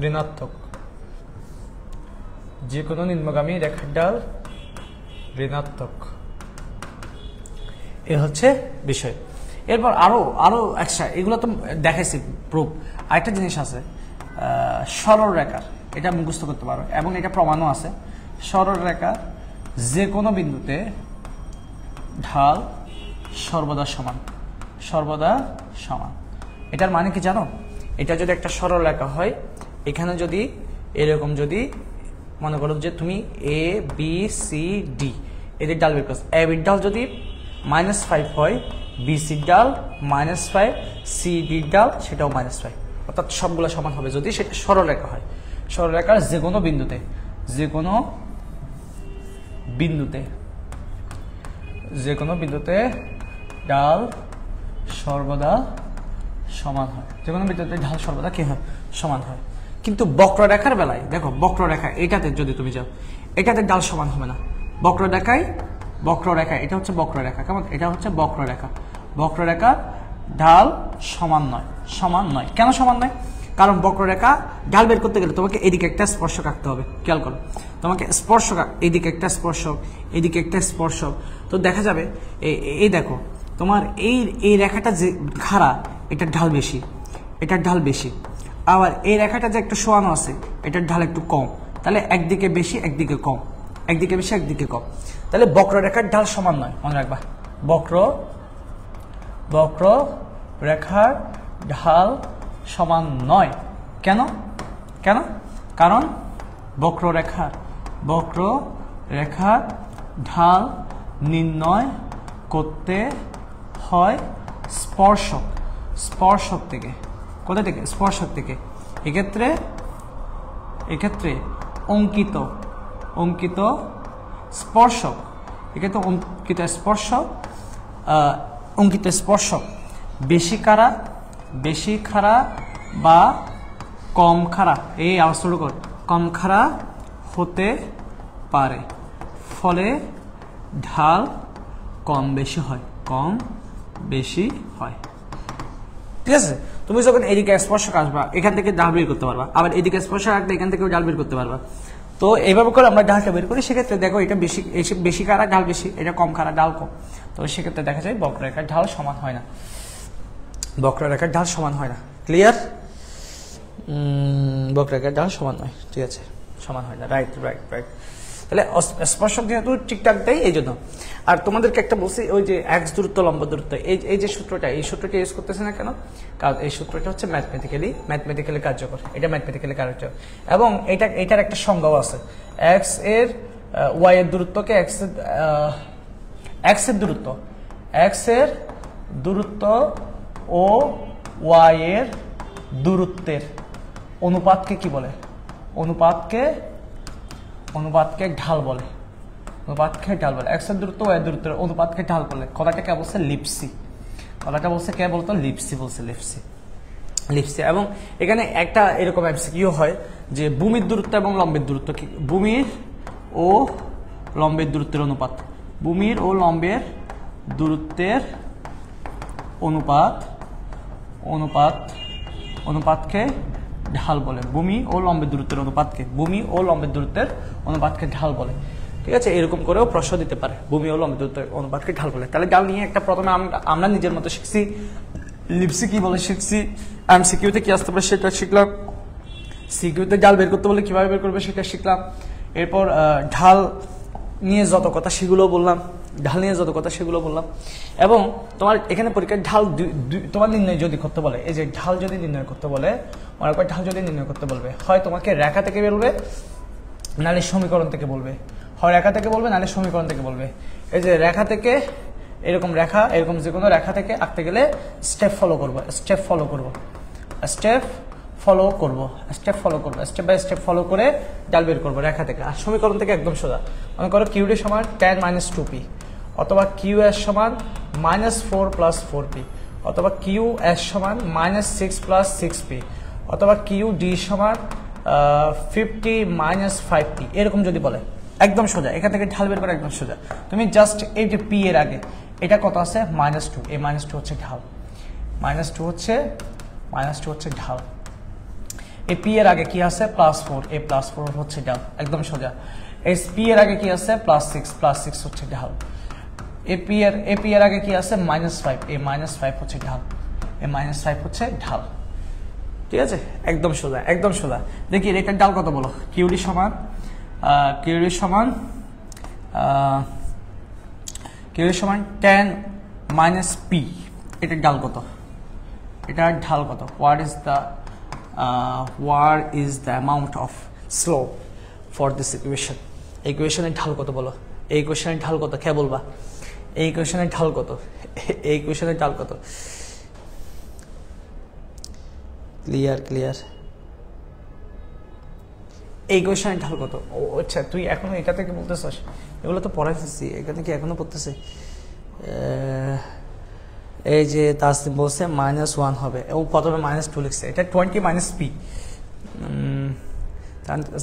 ঋণাত্মক, যে কোনো নিম্নগামী রেখার ঢাল ঋণাত্মক। এ হচ্ছে বিষয়। এরপর আরো এক্সট্রা এগুলো তো দেখাইছি প্রুফ। আরেকটা জিনিস আছে সরল রেখার, এটা মুখস্থ করতে পারো এবং এটা প্রমাণও আছে। সরল রেখা যে কোনো বিন্দুতে ঢাল সর্বদা সমান, সর্বদা সমান। এটার মানে কি জানো? এটা যদি একটা সরল রেখা হয়, এখানে যদি এরকম যদি মনে করো যে তুমি এ বি সি ডি এদের ডাল বের করছো, এ বির ডাল যদি -5 হয়, বি সির ডাল -5, সি ডির ডাল সেটাও -5, অর্থাৎ সবগুলো সমান হবে যদি সেটা সরল রেখা হয়। সরল রেখার যে কোনো বিন্দুতে, যে কোনো বিন্দুতে, যে কোনো বিন্দুতে ডাল সর্বদা সমান হয়, যে কোনো বিন্দুতে ঢাল সর্বদা কি হয়? সমান হয়। কিন্তু বক্ররেখার বেলায় দেখো, বক্ররেখা এটাতে যদি তুমি যাও, এটাতে ডাল সমান হবে না। বক্ররেখায়, বক্ররেখা এটা হচ্ছে বক্ররেখা, কেমন? এটা হচ্ছে বক্ররেখা। বক্ররেখা ঢাল সমান নয়, সমান নয়। কেন সমান নয়? কারণ বক্ররেখা ঢাল বের করতে গেলে তোমাকে এদিকে একটা স্পর্শক আঁকতে হবে। খেয়াল করো, তোমাকে স্পর্শক, এদিকে একটা স্পর্শক, এদিকে একটা স্পর্শক। তো দেখা যাবে এই দেখো তোমার এই রেখাটা যে খাড়া, এটার ঢাল বেশি, এটার ঢাল বেশি। আবার এই রেখাটা যে একটু শোয়ানো আছে, এটার ঢাল একটু কম। তাহলে একদিকে বেশি, একদিকে কম, একদিকে বেশি, একদিকে কম। তাহলে বক্ররেখার ঢাল সমান নয়, মনে রাখবা। বক্ররেখার ঢাল সমান নয়। কেন? কেন? কারণ বক্ররেখার ঢাল নির্ণয় করতে হয় স্পর্শক, স্পর্শক থেকে। কোথা থেকে? স্পর্শক থেকে। এক্ষেত্রে অঙ্কিত স্পর্শক, এক্ষেত্রে অঙ্কিত স্পর্শক বেশি খাড়া বা কম খাড়া, এই আওয়াজটা কর, কম খাড়া হতে পারে, ফলে ঢাল কম বেশি হয়, কম বেশি হয়। ঠিক আছে? তুমি যখন এদিকে স্পর্শক আসবা, এখান থেকে ঢাল বের করতে পারবা, আবার এদিকে স্পর্শক আসলে এখান থেকে ঢাল বের করতে পারবা। তো এইভাবে করে আমরা ঢালটা বের করি। সেক্ষেত্রে দেখো এটা বেশি খাড়া, ঢাল বেশি, এটা কম খাড়া, ঢাল কম। তো সেক্ষেত্রে দেখা যায় বক্ররেখার ঢাল সমান হয় না, বক্ররেখার ঢাল সমান হয় না। ক্লিয়ার? বক্ররেখার ঢাল সমান নয়, ঠিক আছে, সমান হয় না। রাইট। তাহলে স্পর্শক যেহেতু ঠিকঠাক দেয় এই জন্য। আর তোমাদেরকে একটা বলছি, ওই যে এক্স দূরত্ব লম্ব দূরত্ব, এই যে সূত্রটা, এই সূত্রটা ইউজ করতেছে না কেন? কারণ এই সূত্রটা হচ্ছে ম্যাথমেটিক্যালি কার্যকর, এটা ম্যাথমেটিক্যালি কার্যকর। এবং এটার একটা সংজ্ঞাও আছে। এক্স এর ওয়াই এর দূরত্বকে এক্স এর দূরত্ব ও ওয়াই এর দূরত্বের অনুপাতকে কি বলে? অনুপাতকে ঢাল বলে, অনুপাতকে ঢাল বলে। এক্স এর দূরত্ব ওয়াই এর দূরত্বের অনুপাতকে ঢাল বলে। কথাটা কে বলছে? লিপসি। কথাটা বলছে কে বলতো? লিপসি বলছে, লিপসি। এবং এখানে একটা এরকম এমসিকিউ হয় যে ভূমির দূরত্ব এবং লম্বের দূরত্ব কি? ভূমির ও লম্বের দূরত্বের অনুপাত, ভূমির ও লম্বের দূরত্বের অনুপাতকে ঢাল বলে। ভূমি ও লম্বের দূরত্বের অনুপাতকে ঢাল বলে। ঠিক আছে? এরকম করেও প্রশ্ন দিতে পারে, ভূমি ও লম্বের দূরত্বের অনুপাতকে ঢাল বলে। তাহলে ঢাল নিয়ে একটা প্রথমে আমরা নিজের মতো শিখছি, লিপসি কি বলে শিখছি, এমসিকিউতে কি আসতে পারে সেটা শিখলাম, সিকিউতে ঢাল বের করতে বলে কিভাবে বের করবে সেটা শিখলাম। এরপর ঢাল নিয়ে যত কথা সেগুলো বললাম, এবং তোমার এখানে পরীক্ষায় ঢাল তোমার নির্ণয় যদি করতে বলে, এই যে ঢাল যদি নির্ণয় করতে বলে, মনে করো ঢাল যদি নির্ণয় করতে বলবে, হয় তোমাকে রেখা থেকে বলবে, নাহলে সমীকরণ থেকে বলবে। হয় রেখা থেকে বলবে, নাহলে সমীকরণ থেকে বলবে। এই যে রেখা থেকে, এরকম যে কোনো রেখা থেকে আঁকতে গেলে স্টেপ বাই স্টেপ ফলো করে ঢাল বের করবো রেখা থেকে। আর সমীকরণ থেকে একদম সোজা, মনে করো কিউ ডি সমান tan - 2p, অথবা কিউ এস সমান -4 + 4p, অথবা কিউ এস সমান -6 + 6p, অথবা কিউ ডি সমান 50 মাইনাস 5p এরকম যদি বলে একদম সোজা, এখান থেকে ঢাল বের করে একদম সোজা। তুমি জাস্ট এই যে p এর আগে এটা কত আছে -2, এই -2 হচ্ছে ঢাল, -2 হচ্ছে ঢাল। এই p এর আগে কি আছে +4, এই +4 হচ্ছে ঢাল, একদম সোজা। এই p এর আগে কি আছে +6 হচ্ছে ঢাল। এই p এর আগে কি আছে -5, এই -5 হচ্ছে ঢাল, এই -5 হচ্ছে ঢাল। ঠিক আছে, একদম সোজা, একদম সোজা। দেখি এটার ঢাল কত বলো। কিউডি সমান কিউডি সমান 10 মাইনাস p, এটার ঢাল কত? এটার ঢাল কত? What is the amount of slope for this equation? ইকুয়েশনের ঢাল কত বলো? এই ইকুয়েশনের ঢাল কত কে বলবা? এই ইকুয়েশনের ঢাল কত? এই ইকুয়েশনের ঢাল কত? ক্লিয়ার এই কোয়েশ্চেনের ঢাল কত? ও আচ্ছা, তুই এখনো এটা থেকে বলতেছিস? এগুলো তো পড়াইছি, এখানে কি এখনো পড়তেছে? এই যে তাসনিম বলছে -1 হবে, ও প্রথমে -2 লিখছে, এটা 20 মাইনাস p।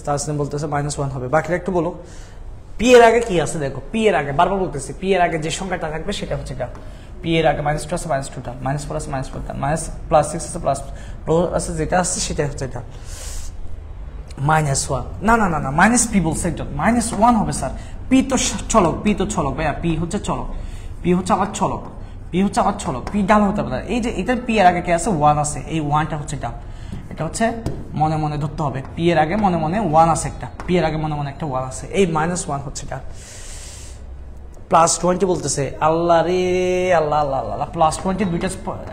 তাসনিম বলতেছে -1 হবে, বাকিটা একটু বলো। p এর আগে কি আছে দেখো, p এর আগে বারবার বলতেছি, p এর আগে যে সংখ্যাটা থাকবে সেটা হচ্ছে এটা। p এর আগে -2 আছে -2 টা, -4 আছে -4 টা, +6 আছে +4 আছে, যেটা আসছে সেটা হচ্ছে এটা -1। না -p বলছে একজন, -1 হবে স্যার। p তো চলক, ভাইয়া, p হচ্ছে চলক, p হচ্ছে আমার চলক, p ডাল হতে পারে। এই যে এটা p এর আগে কি আছে 1 আছে, এই 1টা হচ্ছে ডাল। এটা হচ্ছে মনে মনে ধরতে হবে, p এর আগে মনে 1 আছে একটা, p এর আগে মনে একটা 1 আছে, এই -1 হচ্ছে ডাল। +20 বলতেছে, আল্লাহ রে আল্লাহ, +20 দুইটা,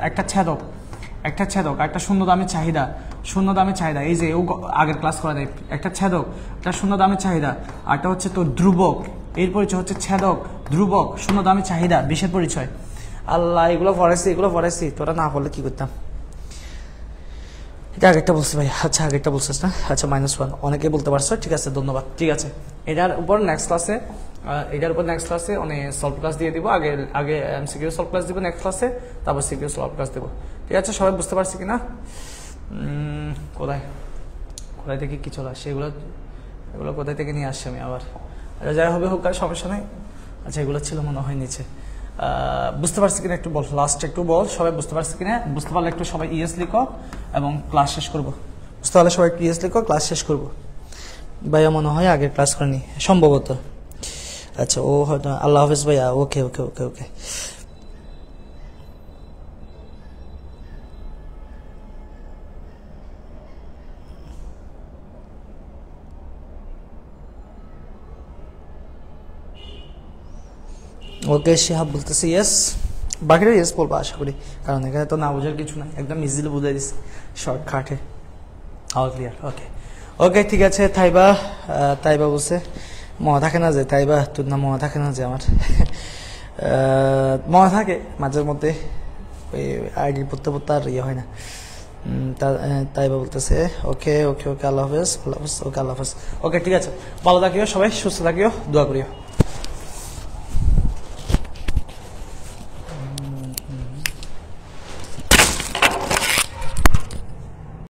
একটা ছেদক, একটা শূন্য দামের চাহিদা, এই যে ও আগের ক্লাস করা যায়, একটা ছেদক, একটা শূন্য দামের চাহিদা, আরটা হচ্ছে তো ধ্রুবক, এর পরিচয় হচ্ছে ছেদক, ধ্রুবক, শূন্য দামের চাহিদা, বিশের পরিচয়। আল্লাহ, এগুলো পড়াইছি, তোরা না পড়লে কি করতাম? এটা আগেরটা বলছি ভাই, আচ্ছা আগেরটা বলছিস না, আচ্ছা -1 অনেকে বলতে পারছো, ঠিক আছে, ধন্যবাদ। ঠিক আছে, এটার উপর নেক্সট ক্লাসে অনেক সলভ ক্লাস দিয়ে দিব। আগে এমসিকিউ সলভ ক্লাস দিব নেক্সট ক্লাসে, তারপর সিকিউ সলভ ক্লাস দেবো। ঠিক আছে, সবাই বুঝতে পারছি কিনা? কোথায় থেকে কি চলে আসছে এগুলো কোথায় থেকে নিয়ে আসছি আমি আবার? আচ্ছা, যাই হবে হোক, আর সমস্যা নেই। আচ্ছা, এগুলো ছিল মনে হয় নিচে। বুঝতে পারছি কিনা একটু বল, লাস্ট একটু বল, সবাই বুঝতে পারছি কিনা? বুঝতে পারলে একটু সবাই ইয়েস লিখো এবং ক্লাস শেষ করবো। বুঝতে পারলে সবাই একটু ইয়েস লিখো, ক্লাস শেষ করবো। ভাইয়া মনে হয় আগের ক্লাস করেনি সম্ভবত। আচ্ছা, ও হয়তো। আল্লাহ হাফেজ ভাইয়া, ওকে। ওকে, শিহাব বলতেছে ইয়েস, বাকিটা ইয়েস বলবো আশা করি, কারণ এখানে তো না বোঝার কিছু নাই, একদম ইজিলি বুঝাই দিচ্ছি শর্টকাটে। অল ক্লিয়ার, ওকে ঠিক আছে। তাইবা বলছে মনে থাকে না যে, তাইবা তোর না মনে থাকে না যে আমার মনে থাকে মাঝের মধ্যে, ওই আইডি পড়তে আর ইয়ে হয় না। তাইবা বলতেছে ওকে, আল্লাহ হাফেজ, ওকে আল্লাহ হাফেজ। ওকে ঠিক আছে, ভালো থাকিও সবাই, সুস্থ থাকিও, দোয়া করিও।